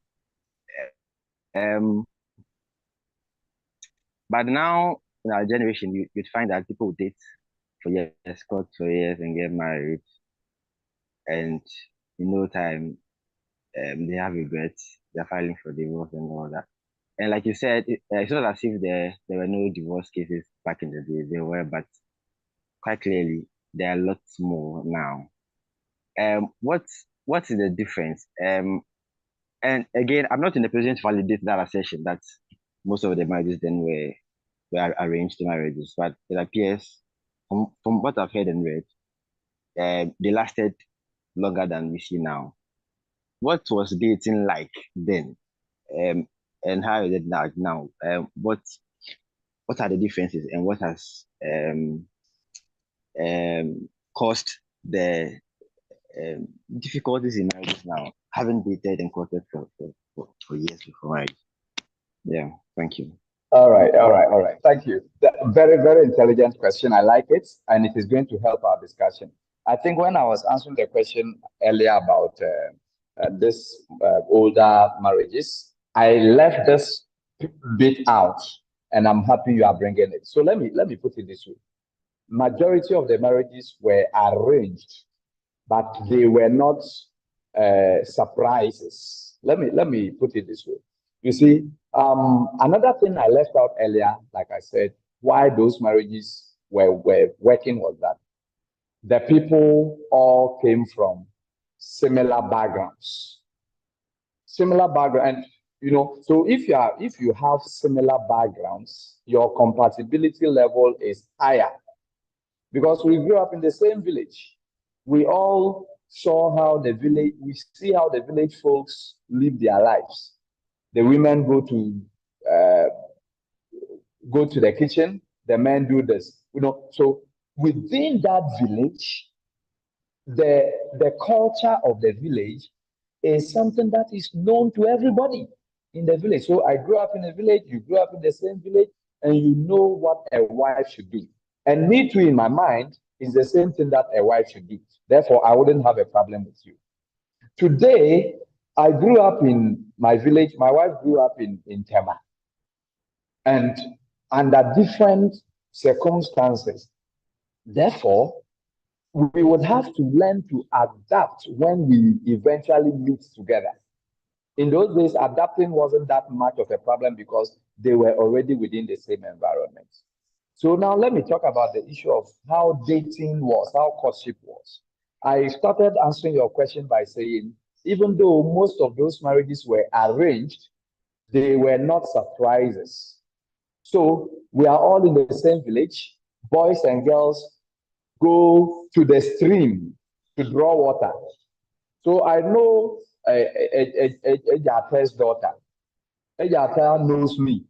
Speaker 4: But now in our generation, you'd find that people date for years, court for years, and get married, and in no time, they have regrets. They're filing for divorce and all that. And like you said, it's not as if there were no divorce cases back in the day. There were, but quite clearly there are lots more now. What's the difference? And again, I'm not in a position to validate that assertion that most of the marriages then were arranged marriages, but it appears from what I've heard and read, they lasted longer than we see now. What was dating like then? And how is it now? What are the differences, and what has caused the difficulties in marriages now? Haven't dated and courted for years before marriage. Yeah, thank you.
Speaker 1: All right. Thank you. Very, very intelligent question. I like it, and it is going to help our discussion. I think when I was answering the question earlier about this older marriages, I left this bit out, and I'm happy you are bringing it. So let me put it this way: majority of the marriages were arranged, but they were not surprises. Let me put it this way. You see, another thing I left out earlier, like I said, why those marriages were working was that the people all came from similar backgrounds. Similar background, and so if you have similar backgrounds, your compatibility level is higher because we grew up in the same village. We all saw how we see how the village folks live their lives. The women go to the kitchen, the men do this. So within that village, the culture of the village is something that is known to everybody in the village. So I grew up in a village, you grew up in the same village, and you know what a wife should do. And me too, in my mind, is the same thing that a wife should do. Therefore, I wouldn't have a problem with you. Today, I grew up in my village. My wife grew up in Tema. And under different circumstances. Therefore, we would have to learn to adapt when we eventually meet together. In those days, adapting wasn't that much of a problem because they were already within the same environment. So now let me talk about the issue of how dating was, how courtship was. I started answering your question by saying, even though most of those marriages were arranged, they were not surprises. So we are all in the same village. Boys and girls go to the stream to draw water. So I know Ejata's daughter. Ejata knows me.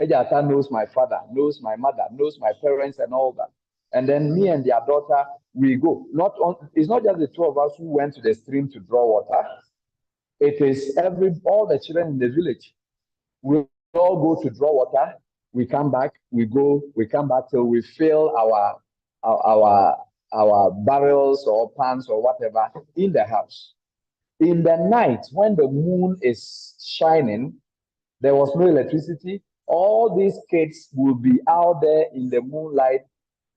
Speaker 1: Ejata knows my father, knows my mother, knows my parents and all that. And then me and their daughter, we go. It's not just the two of us who went to the stream to draw water. It is all the children in the village. We all go to draw water. We come back. We come back till we fill our our barrels or pans or whatever in the house. In the night, when the moon is shining, there was no electricity. All these kids will be out there in the moonlight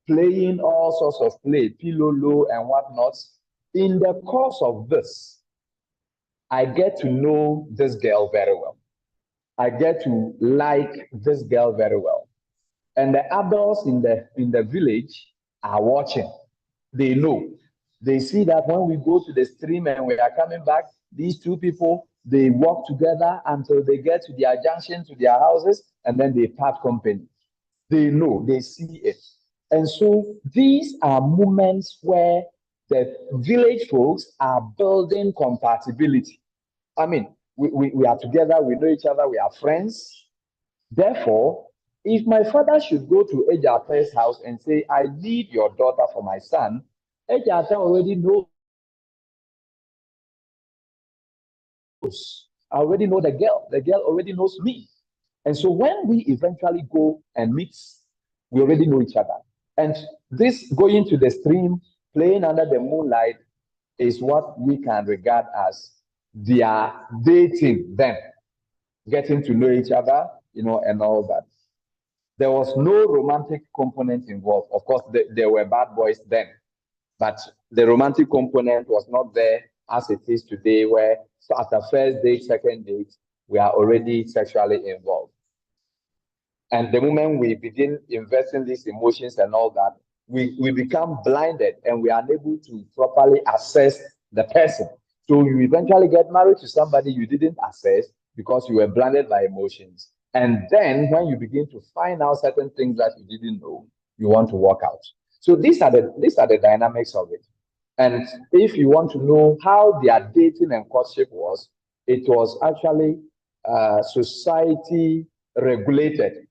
Speaker 1: playing all sorts of play, pillow and whatnot. In the course of this, I get to know this girl very well. I get to like this girl very well. And the adults in the village are watching. They know. They see that when we go to the stream and we are coming back, these two people, they walk together until they get to their junction, to their houses, and then they part company. They know, they see it. And so these are moments where the village folks are building compatibility. I mean, we are together, we know each other, we are friends. Therefore, if my father should go to Ejate's house and say, I need your daughter for my son, Ejate already knows. I already know the girl. The girl already knows me. And so when we eventually go and meet, we already know each other. And this going to the stream, playing under the moonlight, is what we can regard as their dating then, getting to know each other, and all that. There was no romantic component involved. Of course, there were bad boys then, but the romantic component was not there as it is today, where after first date, second date, we are already sexually involved. And the moment we begin investing these emotions and all that, we become blinded and we are unable to properly assess the person. So you eventually get married to somebody you didn't assess because you were blinded by emotions. And then when you begin to find out certain things that you didn't know, you want to walk out. So these are the dynamics of it. And if you want to know how their dating and courtship was, it was actually society regulated,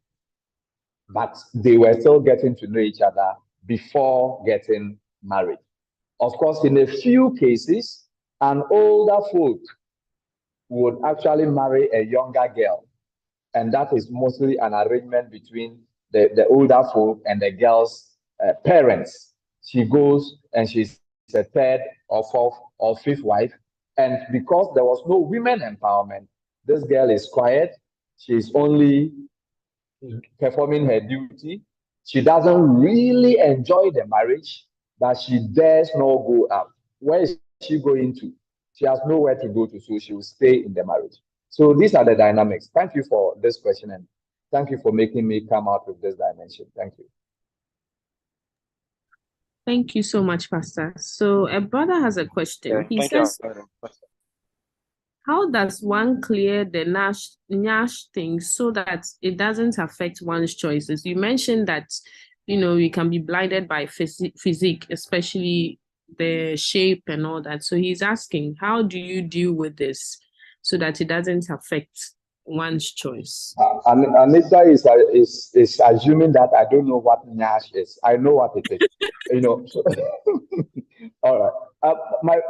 Speaker 1: but they were still getting to know each other before getting married. Of course, in a few cases, an older folk would actually marry a younger girl. And that is mostly an arrangement between the older folk and the girl's parents. She goes and she's a third or fourth or fifth wife. And because there was no women empowerment, this girl is quiet. She's only performing her duty. She doesn't really enjoy the marriage, but she dares not go out. Where is she going to? She has nowhere to go to, so she will stay in the marriage. So these are the dynamics. Thank you for this question, and thank you for making me come out with this dimension. Thank you.
Speaker 2: Thank you so much, Pastor. So a brother has a question. He says, how does one clear the Nyash thing so that it doesn't affect one's choices? You mentioned that, you can be blinded by physique, especially the shape and all that. So he's asking, how do you deal with this so that it doesn't affect one's choice?
Speaker 1: Anita is assuming that I don't know what Nyash is. I know what it is. So, all right.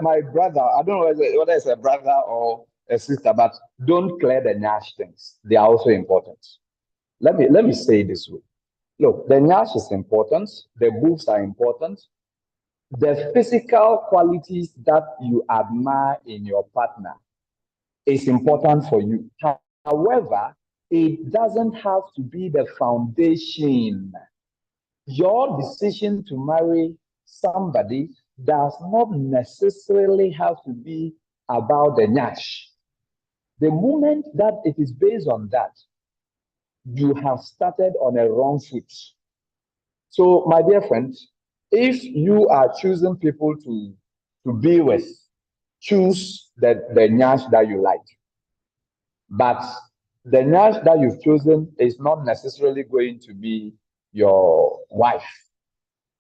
Speaker 1: My brother, I don't know whether it's a brother or a sister, but don't clear the Nyash things. They are also important. Let me say it this way. Look, the Nyash is important. The boobs are important. The physical qualities that you admire in your partner is important for you. However, it doesn't have to be the foundation. Your decision to marry somebody does not necessarily have to be about the Nyash. The moment that it is based on that, you have started on a wrong foot. So, my dear friends, if you are choosing people to be with, choose the Nyash that you like. But the Nyash that you've chosen is not necessarily going to be your wife.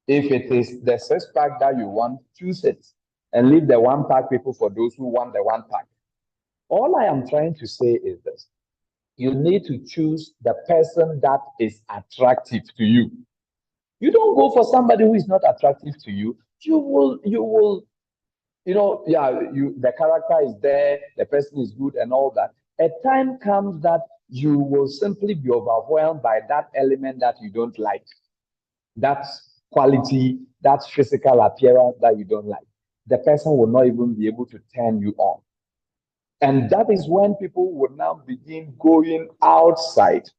Speaker 1: If it is the six-pack that you want, choose it and leave the one-pack people for those who want the one-pack. All I am trying to say is this. You need to choose the person that is attractive to you. You don't go for somebody who is not attractive to you. You will, the character is there, the person is good and all that. A time comes that you will simply be overwhelmed by that element that you don't like. That quality, that physical appearance that you don't like, the person will not even be able to turn you on. And that is when people will now begin going outside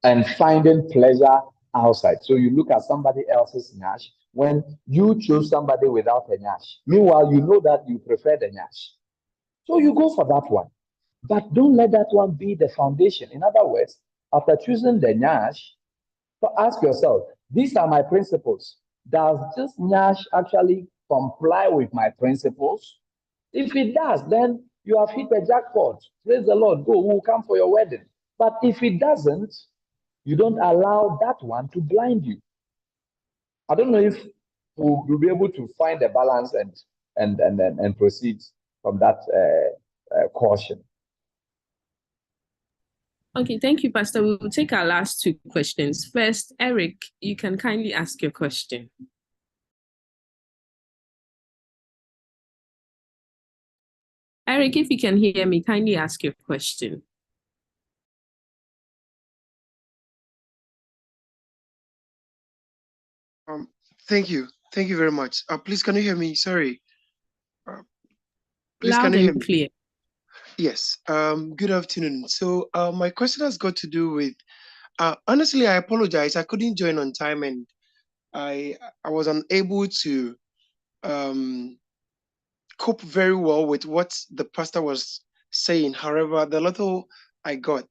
Speaker 1: and finding pleasure outside. So you look at somebody else's nyash when you choose somebody without a nyash. Meanwhile, you know that you prefer the nyash. So you go for that one. But don't let that one be the foundation. In other words, after choosing the nyash, so ask yourself, these are my principles. Does this nyash actually comply with my principles? If it does, then you have hit a jackpot. Praise the Lord. Go, we'll come for your wedding. But if it doesn't, you don't allow that one to blind you. I don't know if we'll be able to find a balance and proceed from that caution.
Speaker 2: Okay, thank you, Pastor. We will take our last two questions. First, Eric, you can kindly ask your question. Eric, if you can hear me, kindly ask your question.
Speaker 5: Thank you. Thank you very much. Please, can you hear me? Sorry. Please,
Speaker 2: Loud
Speaker 5: can you hear
Speaker 2: and
Speaker 5: me?
Speaker 2: clear.
Speaker 5: Yes. Good afternoon. So, my question has got to do with, honestly, I apologize. I couldn't join on time and I was unable to cope very well with what the pastor was saying. However, the little I got,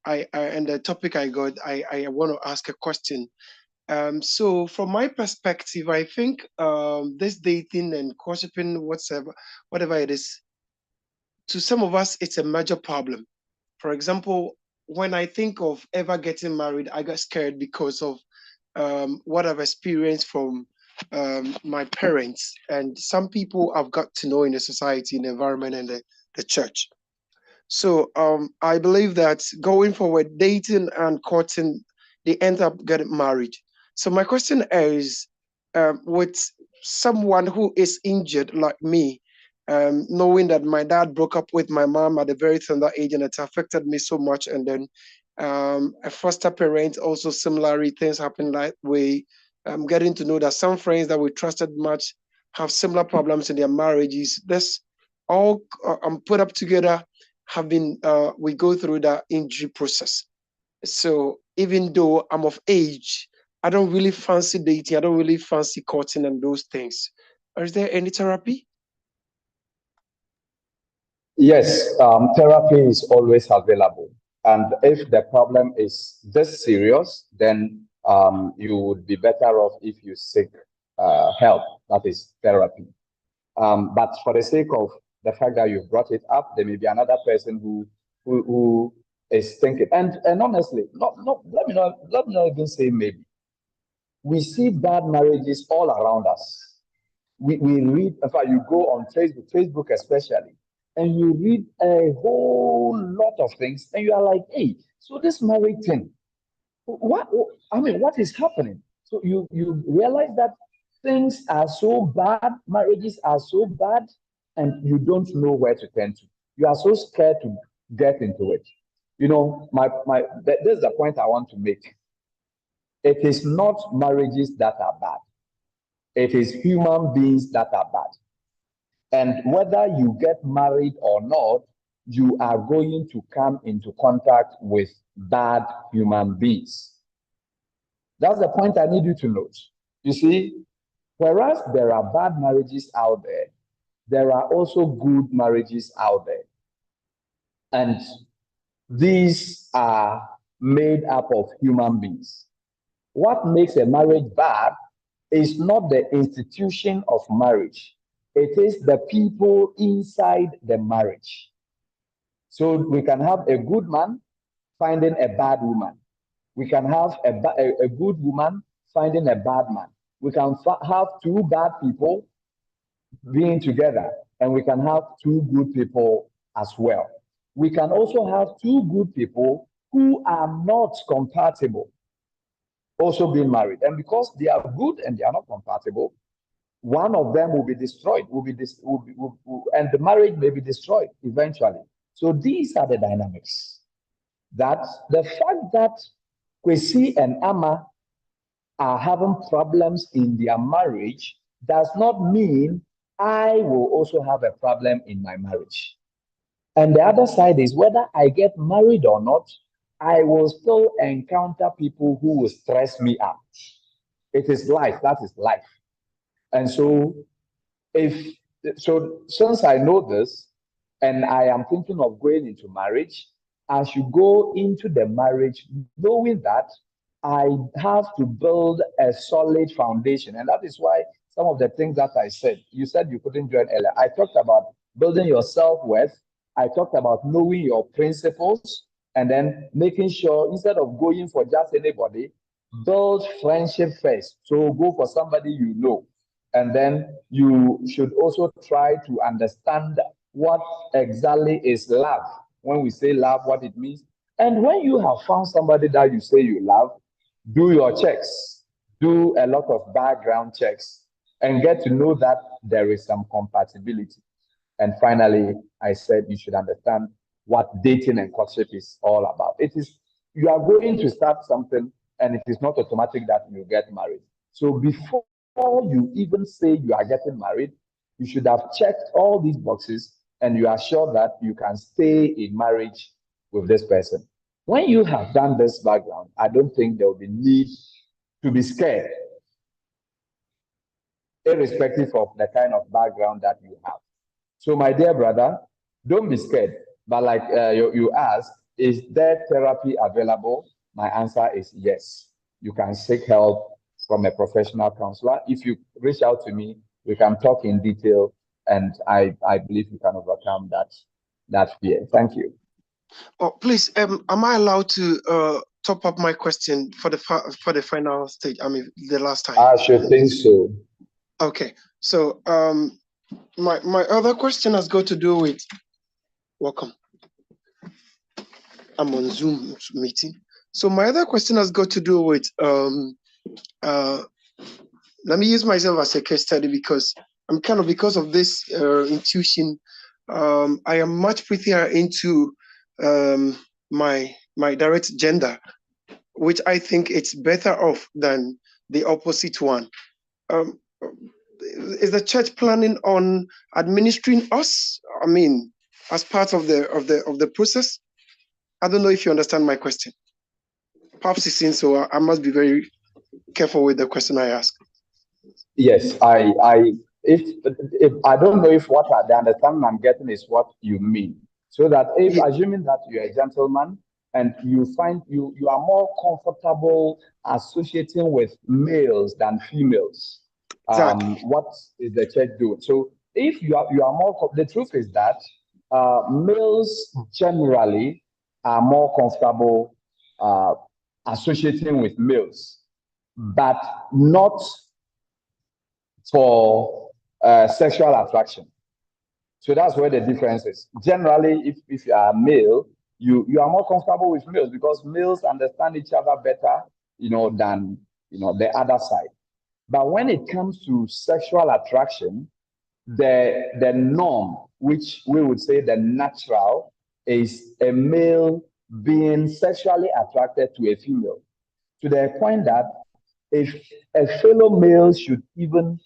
Speaker 5: and the topic I got, I want to ask a question. So from my perspective, I think this dating and gossiping, whatever it is, to some of us, it's a major problem. For example, when I think of ever getting married, I get scared because of what I've experienced from my parents and some people I've got to know in the society, in the environment, and the church. So I believe that going forward, dating and courting, they end up getting married. So my question is, with someone who is injured like me, knowing that my dad broke up with my mom at a very tender age and it affected me so much, and then a foster parent also similarly things happen that way. Getting to know that some friends that we trusted much have similar problems in their marriages. This all put up together have been we go through that injury process. So even though I'm of age, I don't really fancy dating, I don't really fancy courting and those things. Is there any therapy?
Speaker 1: Yes, therapy is always available. And if the problem is this serious, then you would be better off if you seek help, that is therapy. But for the sake of the fact that you brought it up, there may be another person who is thinking. And honestly, let me not even say maybe. We see bad marriages all around us. We read, in fact, you go on Facebook especially, and you read a whole lot of things, and you are like, hey, so this marriage thing, what is happening? So you realize that things are so bad, marriages are so bad, and you don't know where to turn to. You are so scared to get into it. You know, this is the point I want to make. It is not marriages that are bad. It is human beings that are bad. And whether you get married or not, you are going to come into contact with bad human beings. That's the point I need you to note. You see, whereas there are bad marriages out there, there are also good marriages out there. And these are made up of human beings. What makes a marriage bad is not the institution of marriage. It is the people inside the marriage. So we can have a good man finding a bad woman. We can have a good woman finding a bad man. We can have two bad people being together, and we can have two good people as well. We can also have two good people who are not compatible also being married. And because they are good and they are not compatible, one of them will be destroyed, and the marriage may be destroyed eventually. So these are the dynamics. That the fact that Kwesi and Amma are having problems in their marriage does not mean I will also have a problem in my marriage. And the other side is whether I get married or not, I will still encounter people who will stress me out. It is life, that is life. And so, since I know this and I am thinking of going into marriage, I should go into the marriage knowing that I have to build a solid foundation. And that is why some of the things that I said, you said you couldn't join earlier. I talked about building your self-worth. I talked about knowing your principles and then making sure instead of going for just anybody, build friendship first. So go for somebody you know. And then you should also try to understand what exactly is love. When we say love, what it means. And when you have found somebody that you say you love, do your checks, do a lot of background checks, and get to know that there is some compatibility. And finally, I said you should understand what dating and courtship is all about. It is, you are going to start something, and it is not automatic that you get married. So before you even say you are getting married, you should have checked all these boxes and you are sure that you can stay in marriage with this person. When you have done this background, I don't think there will be need to be scared, irrespective of the kind of background that you have. So, my dear brother, don't be scared. But like you asked, is there therapy available? My answer is yes. You can seek help from a professional counselor. If you reach out to me, we can talk in detail, and I believe you can overcome that fear. Thank you.
Speaker 5: Oh, please, am I allowed to top up my question for the final stage? I mean, the last time.
Speaker 1: I should think so.
Speaker 5: Okay, so my other question has got to do with welcome. I'm on Zoom meeting. So my other question has got to do with let me use myself as a case study because I'm kind of, because of this intuition, I am much prettier into my direct gender, which I think it's better off than the opposite one. Is the church planning on administering us? I mean, as part of the process? I don't know if you understand my question. Perhaps it's in, so I must be very careful with the question I ask.
Speaker 1: Yes, if I don't know if what the understanding I'm getting is what you mean. So that if assuming that you're a gentleman and you find you are more comfortable associating with males than females,
Speaker 5: Exactly.
Speaker 1: what is the church doing? So if you are more, the truth is that males generally are more comfortable associating with males, but not for sexual attraction. So that's where the difference is. Generally, if you are male, you are more comfortable with males because males understand each other better, than the other side. But when it comes to sexual attraction, the norm, which we would say the natural, is a male being sexually attracted to a female, to the point that if a fellow male should even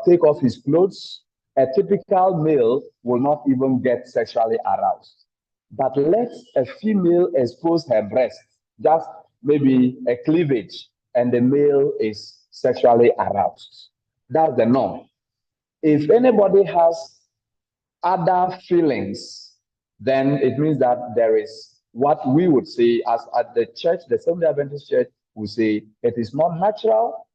Speaker 1: take off his clothes, a typical male will not even get sexually aroused. But let a female expose her breast, just maybe a cleavage, and the male is sexually aroused. That's the norm. If anybody has other feelings, then it means that there is what we would say as at the church, the Seventh-day Adventist Church, we say it is not natural.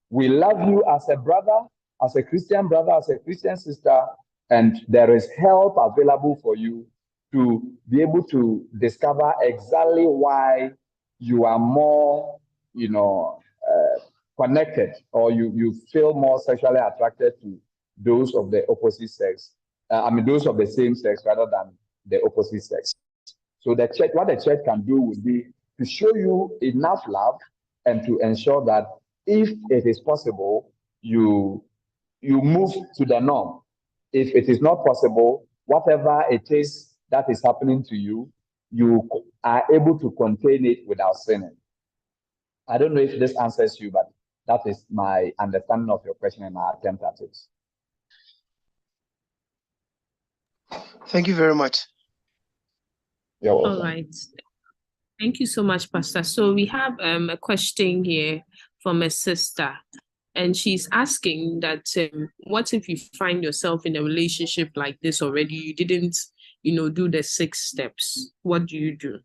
Speaker 1: We love you as a brother, as a Christian brother, as a Christian sister, and there is help available for you to be able to discover exactly why you are more, connected, or you feel more sexually attracted to those of the opposite sex. Those of the same sex rather than the opposite sex. So the church, what the church can do would be to show you enough love and to ensure that if it is possible, you move to the norm. If it is not possible, whatever it is that is happening to you, you are able to contain it without sinning. I don't know if this answers you, but that is my understanding of your question and my attempt at it.
Speaker 5: Thank you very much.
Speaker 1: You're welcome.
Speaker 2: All right. Thank you so much, Pastor. So we have a question here from a sister, and she's asking that what if you find yourself in a relationship like this already? You didn't, do the 6 steps. What do you do?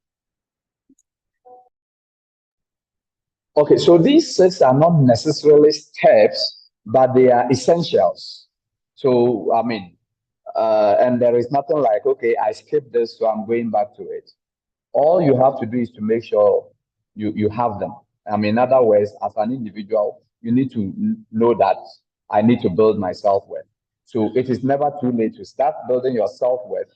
Speaker 1: Okay, so these 6 are not necessarily steps, but they are essentials. So, I mean, and there is nothing like, okay, I skipped this, so I'm going back to it. All you have to do is to make sure you have them. I mean, in other words, as an individual, you need to know that I need to build my self-worth. So it is never too late to start building your self-worth.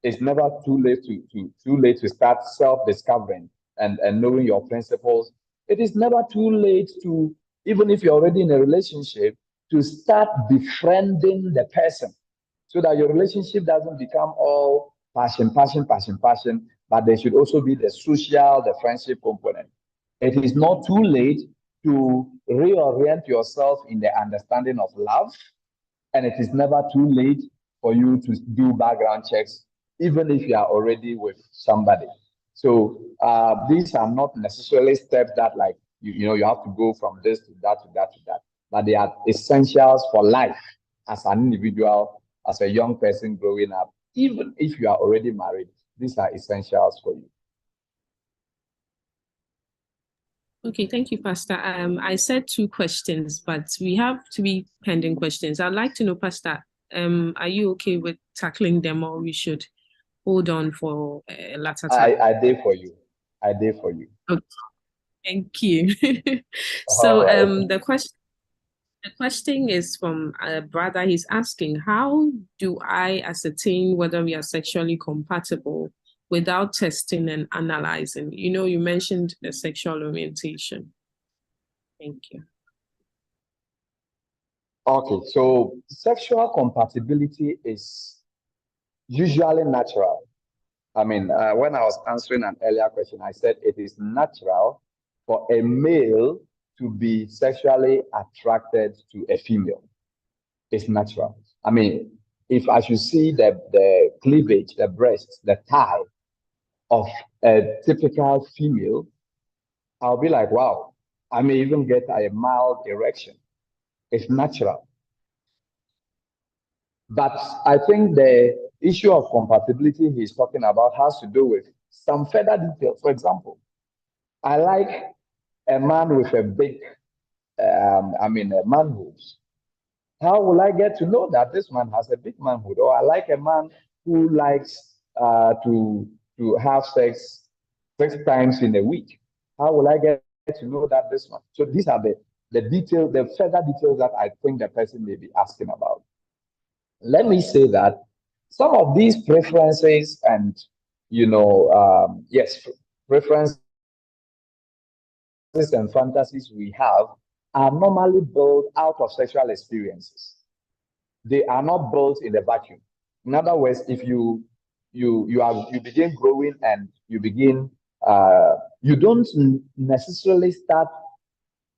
Speaker 1: It's never too late to start self-discovering and knowing your principles. It is never too late to, even if you're already in a relationship, to start befriending the person so that your relationship doesn't become all passion, but there should also be the social, the friendship component. It is not too late to reorient yourself in the understanding of love, and it is never too late for you to do background checks, even if you are already with somebody. So these are not necessarily steps that like, you have to go from this to that, but they are essentials for life as an individual, as a young person growing up. Even if you are already married, these are essentials for you.
Speaker 2: Okay, thank you, Pastor. I said 2 questions, but we have 3 pending questions. I'd like to know, Pastor, are you okay with tackling them, or we should hold on for a later time?
Speaker 1: I did for you.
Speaker 2: Okay. Thank you. So
Speaker 1: Right.
Speaker 2: the question is from a brother. He's asking, how do I ascertain whether we are sexually compatible without testing and analyzing? You mentioned the sexual orientation. Thank you.
Speaker 1: Okay, so sexual compatibility is usually natural. I mean, when I was answering an earlier question, I said it is natural for a male to be sexually attracted to a female. It's natural. I mean, if I should see the cleavage, the breasts, the thigh of a typical female, I'll be like, wow, I may even get a mild erection. It's natural. But I think the issue of compatibility he's talking about has to do with some further details. For example, I like a man with a big, a manhood. How will I get to know that this man has a big manhood? Or I like a man who likes to have sex 6 times in a week. How will I get to know that this one? So these are the details, the further details that I think the person may be asking about. Let me say that some of these preferences and, preferences and fantasies we have are normally built out of sexual experiences. They are not built in a vacuum. In other words, if you begin growing and you begin, you don't necessarily start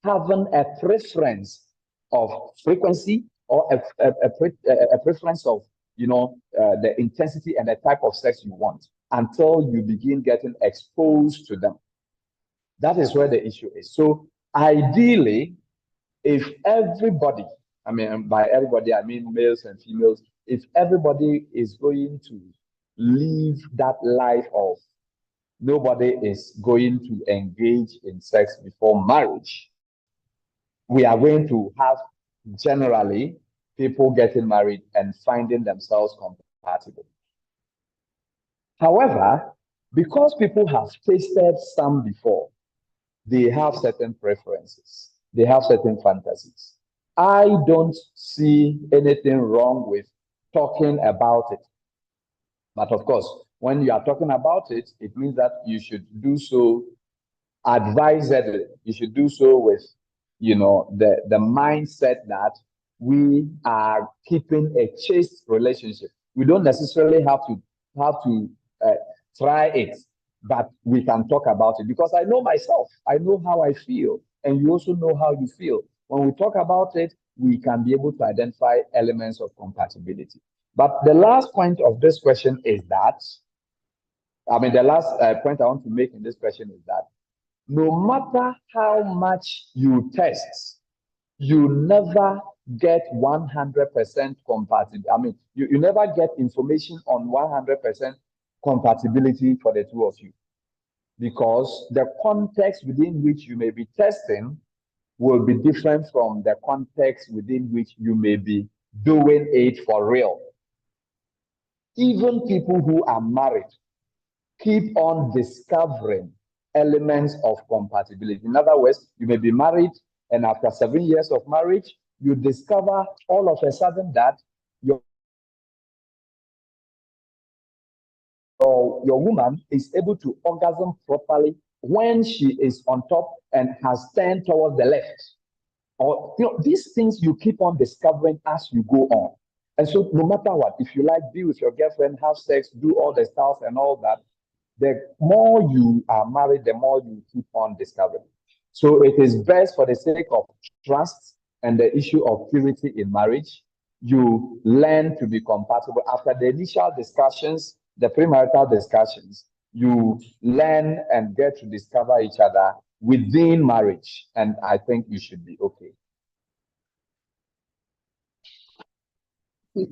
Speaker 1: having a preference of frequency or a preference of the intensity and the type of sex you want until you begin getting exposed to them. That is where the issue is. So ideally, if everybody, I mean, by everybody, I mean males and females, if everybody is going to live that life of nobody is going to engage in sex before marriage, we are going to have generally people getting married and finding themselves compatible. However, because people have tasted some before, they have certain preferences, they have certain fantasies. I don't see anything wrong with talking about it. But of course, when you are talking about it, it means that you should do so advisedly. You should do so with, the mindset that we are keeping a chaste relationship. We don't necessarily have to try it. but we can talk about it because I know myself. I know how I feel, and you also know how you feel. When we talk about it, we can be able to identify elements of compatibility. But the last point of this question is that, the last point I want to make in this question is that no matter how much you test, you never get 100% compatibility. You never get information on 100% compatibility for the two of you, because the context within which you may be testing will be different from the context within which you may be doing it for real. Even people who are married keep on discovering elements of compatibility. In other words, you may be married, and after 7 years of marriage, you discover all of a sudden that your woman is able to orgasm properly when she is on top and has turned towards the left. Or these things you keep on discovering as you go on. And so no matter what, if you like, be with your girlfriend, have sex, do all the stuff and all that, the more you are married, the more you keep on discovering. So it is best, for the sake of trust and the issue of purity in marriage, you learn to be compatible. After the initial discussions, the premarital discussions, you learn and get to discover each other within marriage. And I think you should be okay.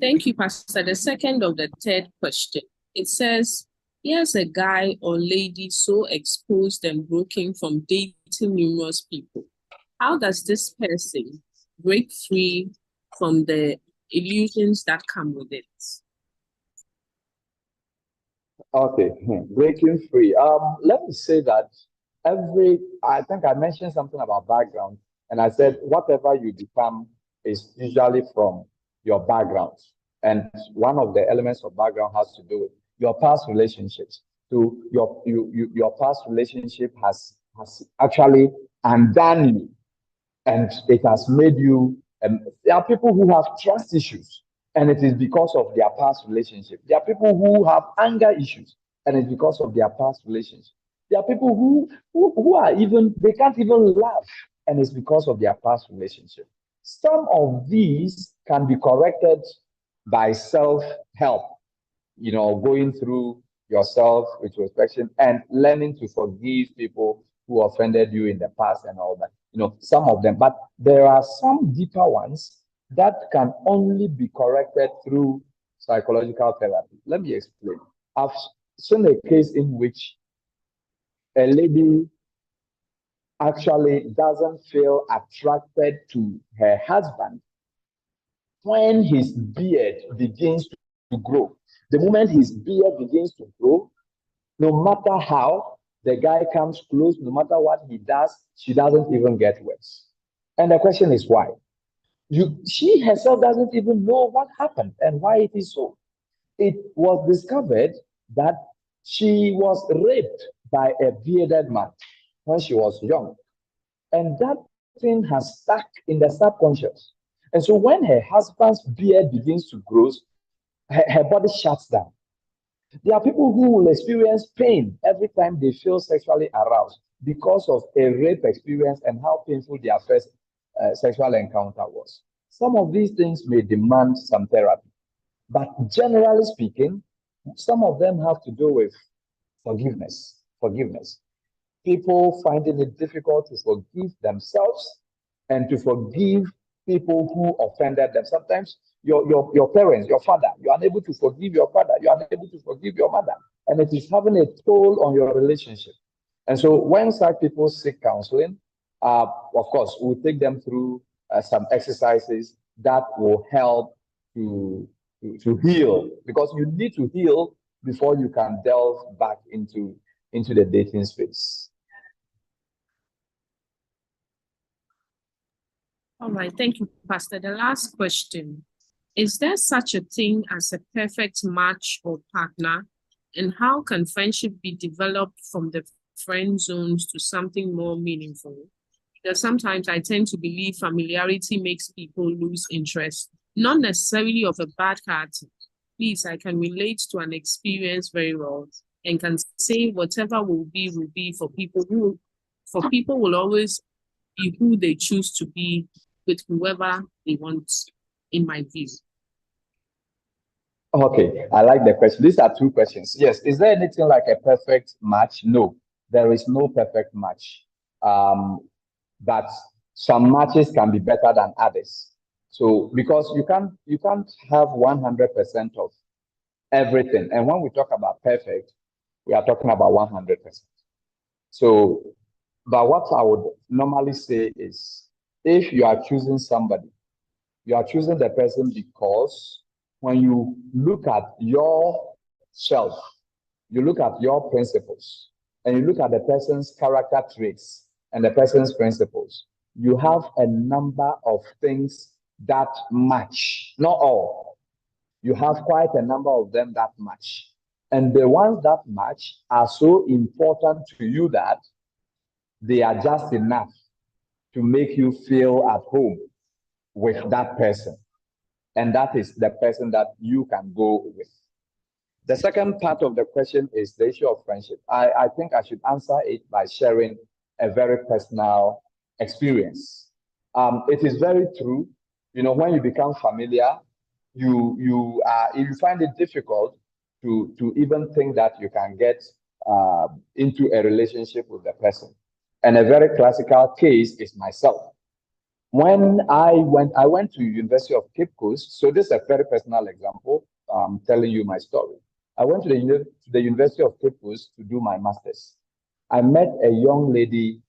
Speaker 2: Thank you, Pastor. The second of the third question, it says, here's a guy or lady so exposed and broken from dating numerous people. How does this person break free from the illusions that come with it?
Speaker 1: Okay, breaking free. Let me say that I think I mentioned something about background, and I said whatever you become is usually from your background. And one of the elements of background has to do with your past relationships. So your past relationship has actually undone you, and it has made you. There are people who have trust issues, and it is because of their past relationship. There are people who have anger issues, and it's because of their past relationship. There are people who are they can't even laugh, and it's because of their past relationship. Some of these can be corrected by self-help, going through yourself retrospection and learning to forgive people who offended you in the past and all that. Some of them, but there are some deeper ones that can only be corrected through psychological therapy. Let me explain. I've seen a case in which a lady actually doesn't feel attracted to her husband when his beard begins to grow. The moment his beard begins to grow, no matter how the guy comes close, no matter what he does, she doesn't even get wet. And the question is why? She herself doesn't even know what happened and why it is so. It was discovered that she was raped by a bearded man when she was young. And that thing has stuck in the subconscious. And so when her husband's beard begins to grow, her body shuts down. There are people who will experience pain every time they feel sexually aroused because of a rape experience and how painful their first sexual encounter was. Some of these things may demand some therapy, but generally speaking, some of them have to do with forgiveness. People finding it difficult to forgive themselves and to forgive people who offended them. Sometimes your parents, your father, you are unable to forgive your father, you are unable to forgive your mother, and it is having a toll on your relationship. And so when such people seek counseling, of course, we'll take them through some exercises that will help to heal, because you need to heal before you can delve back into the dating space.
Speaker 2: All right, thank you, Pastor. The last question. Is there such a thing as a perfect match or partner? And how can friendship be developed from the friend zones to something more meaningful? Because sometimes I tend to believe familiarity makes people lose interest, not necessarily of a bad character. Please, I can relate to an experience very well. and can say whatever will be for people will always be who they choose to be with whoever they want, in my view.
Speaker 1: Okay, I like the question. These are two questions. Yes, is there anything like a perfect match? No, there is no perfect match. But some matches can be better than others. So because you can't have 100% of everything. And when we talk about perfect, we are talking about 100%. So, but what I would normally say is, if you are choosing somebody, you are choosing the person because when you look at yourself, you look at your principles, and you look at the person's character traits and the person's principles, you have a number of things that match. Not all. You have quite a number of them that match. And the ones that match are so important to you that they are just enough to make you feel at home with that person. And that is the person that you can go with. The second part of the question is the issue of friendship. I think I should answer it by sharing a very personal experience. It is very true. You know, when you become familiar, you find it difficult to even think that you can get into a relationship with the person. And a very classical case is myself. When I went to University of Cape Coast. So this is a very personal example. I'm telling you my story. I went to the University of Cape Coast to do my master's. I met a young lady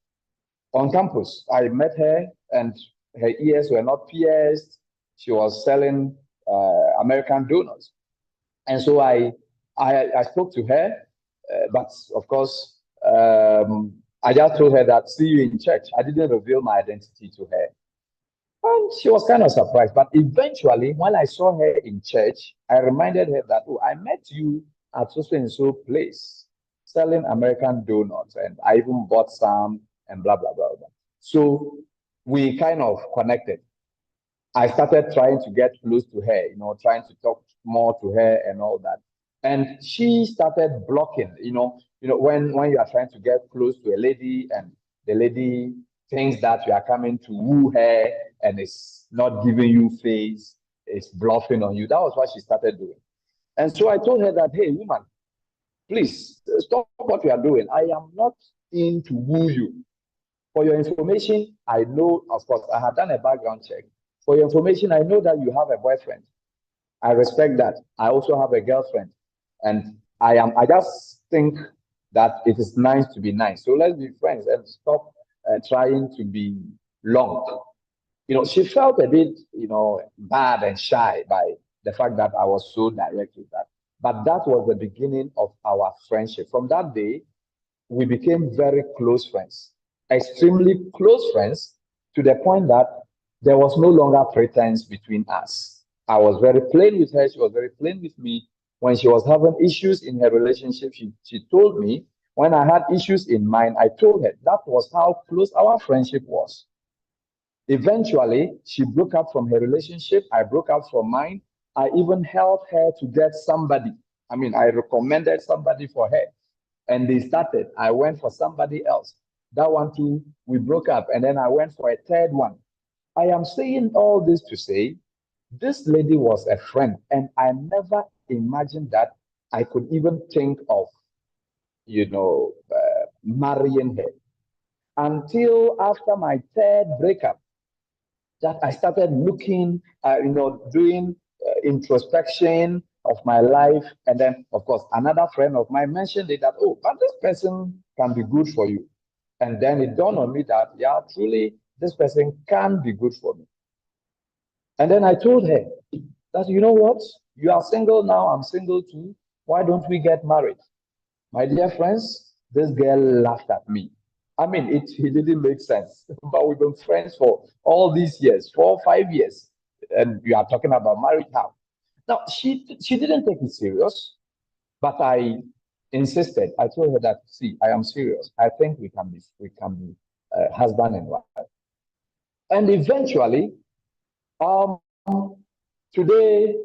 Speaker 1: on campus. I met her, and her ears were not pierced. She was selling American donuts, and so I spoke to her, but of course, I just told her that see you in church. I didn't reveal my identity to her. And she was kind of surprised. But eventually, when I saw her in church, I reminded her that, oh, I met you at so and so place selling American donuts. And I even bought some and blah, blah, blah, blah. So we kind of connected. I started trying to get close to her, you know, trying to talk more to her and all that. And she started blocking, when you are trying to get close to a lady and the lady thinks that you are coming to woo her and it's not giving you face, it's bluffing on you. That was what she started doing. And so I told her that, hey, woman, please stop what you are doing. I am not in to woo you. For your information, I know, of course, I have done a background check. For your information, I know that you have a boyfriend. I respect that. I also have a girlfriend. And I just think that it is nice to be nice. So let's be friends and stop trying to be long. She felt a bit, bad and shy by the fact that I was so direct with that. But that was the beginning of our friendship. From that day, we became very close friends, extremely close friends, to the point that there was no longer pretense between us. I was very plain with her. She was very plain with me. When she was having issues in her relationship, she told me. When I had issues in mine, I told her. That was how close our friendship was. Eventually, she broke up from her relationship. I broke up from mine. I even helped her to get somebody. I mean, I recommended somebody for her. And they started. I went for somebody else. That one too, we broke up. And then I went for a third one. I am saying all this to say, this lady was a friend. And I never imagined that I could even think of, marrying her. Until after my third breakup, that I started looking, doing introspection of my life. And then, of course, another friend of mine mentioned it that, oh, but this person can be good for you. And then it dawned on me that, yeah, truly, this person can be good for me. And then I told her that, you know what? You are single now, I'm single too. Why don't we get married? My dear friends, this girl laughed at me. I mean, it didn't make sense. But we've been friends for all these years, 4 or 5 years. And you are talking about marriage now. Now, she didn't take it serious, but I insisted. I told her that, see, I am serious. I think we can be husband and wife. And eventually, today,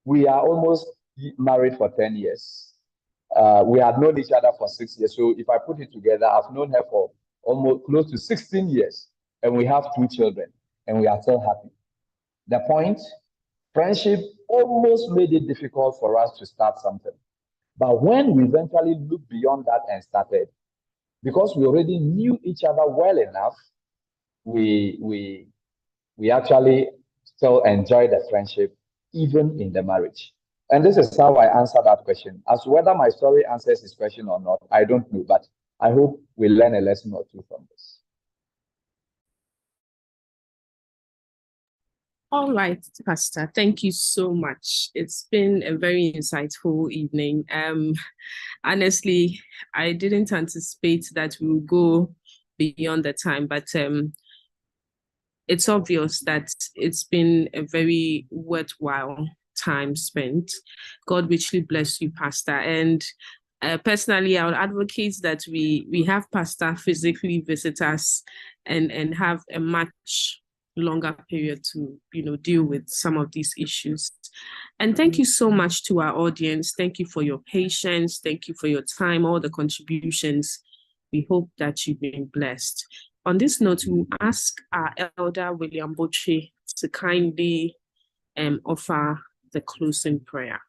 Speaker 1: we are almost married for 10 years. We had known each other for 6 years. So if I put it together, I've known her for almost close to 16 years. And we have 2 children. And we are still happy. The point, friendship almost made it difficult for us to start something. But when we eventually looked beyond that and started, because we already knew each other well enough, we actually still enjoy the friendship even in the marriage. And this is how I answer that question. As to whether my story answers this question or not, I don't know, but I hope we learn a lesson or two from this.
Speaker 2: All right, Pastor, thank you so much. It's been a very insightful evening. Honestly, I didn't anticipate that we would go beyond the time, but it's obvious that it's been a very worthwhile time spent. God richly bless you, Pastor. And personally, I would advocate that we have Pastor physically visit us and have a much longer period to deal with some of these issues. And thank you so much to our audience. Thank you for your patience. Thank you for your time, all the contributions. We hope that you've been blessed. On this note, we'll ask our elder William Boche to kindly offer the closing prayer.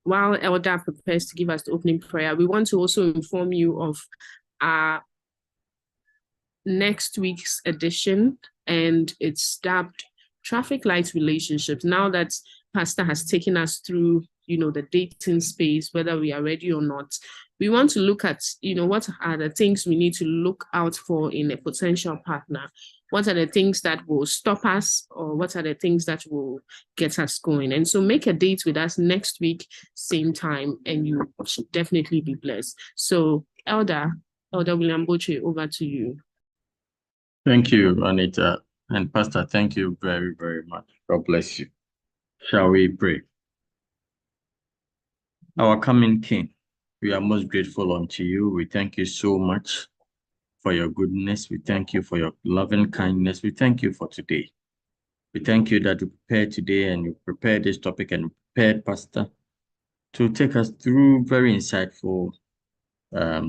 Speaker 2: While Elder prepares to give us the opening prayer, we want to also inform you of our next week's edition, and it's dubbed Traffic Light Relationships. Now that Pastor has taken us through, the dating space, whether we are ready or not, we want to look at, what are the things we need to look out for in a potential partner? What are the things that will stop us, or what are the things that will get us going? And so make a date with us next week, same time, and you should definitely be blessed. So Elder William Boche, over to you.
Speaker 6: Thank you, Anita. And Pastor, thank you very, very much. God bless you. Shall we pray? Our coming King, we are most grateful unto you. We thank you so much for your goodness. We thank you for your loving kindness. We thank you for today. We thank you that you prepared today and you prepared this topic and prepared Pastor to take us through very insightful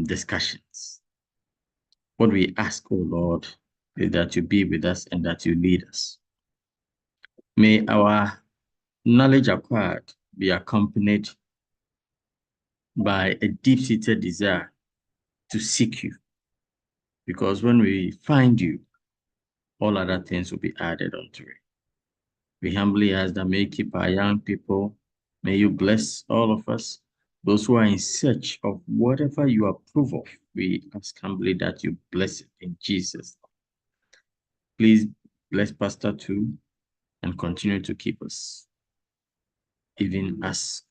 Speaker 6: discussions. What we ask, oh Lord, is that you be with us and that you lead us. May our knowledge acquired be accompanied by a deep-seated desire to seek you. Because when we find you, all other things will be added unto it. We humbly ask that may you keep our young people, may you bless all of us, those who are in search of whatever you approve of. We ask humbly that you bless it in Jesus. Please bless Pastor too and continue to keep us, even as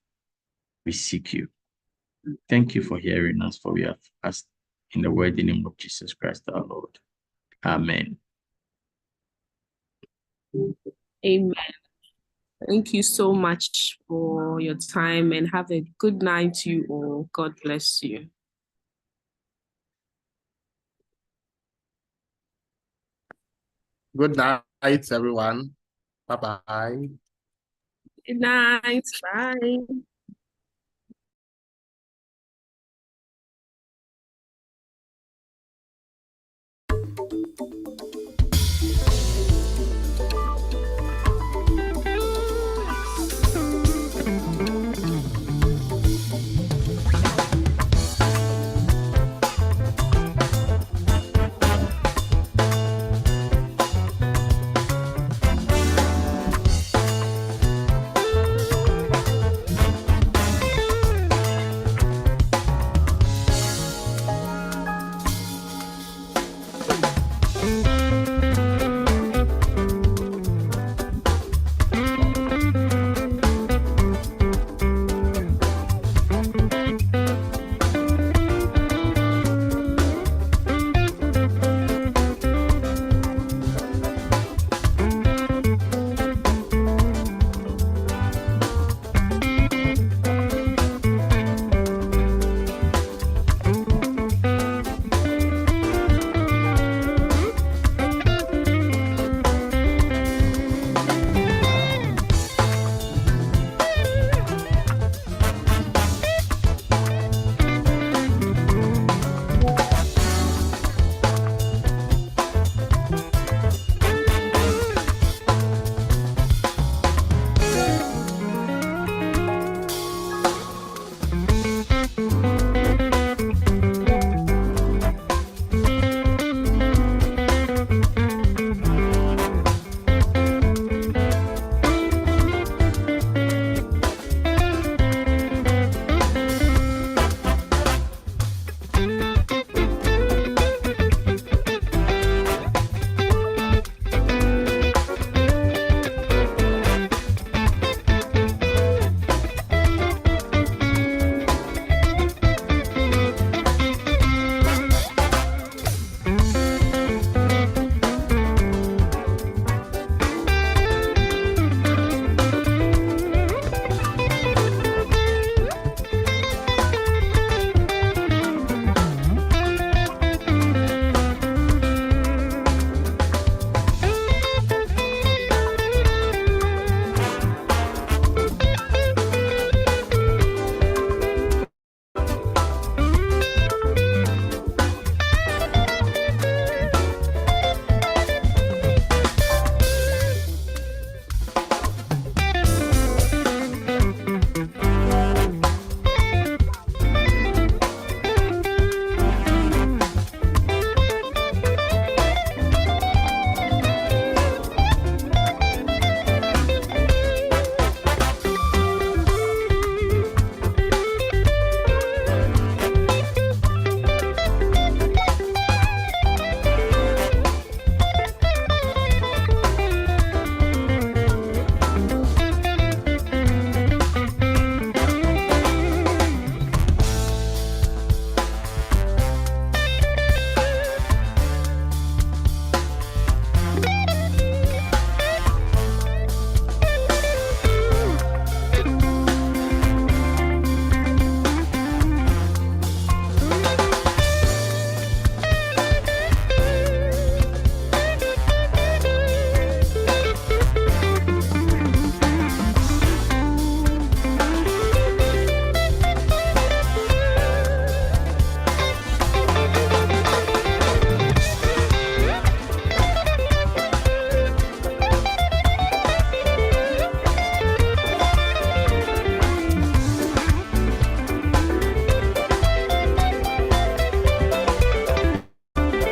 Speaker 6: we seek you. Thank you for hearing us, for we have asked in the worthy name of Jesus Christ our Lord. Amen.
Speaker 2: Amen. Thank you so much for your time, and have a good night, you all. God bless you.
Speaker 7: Good night, everyone. Bye-bye.
Speaker 2: Good night. Bye.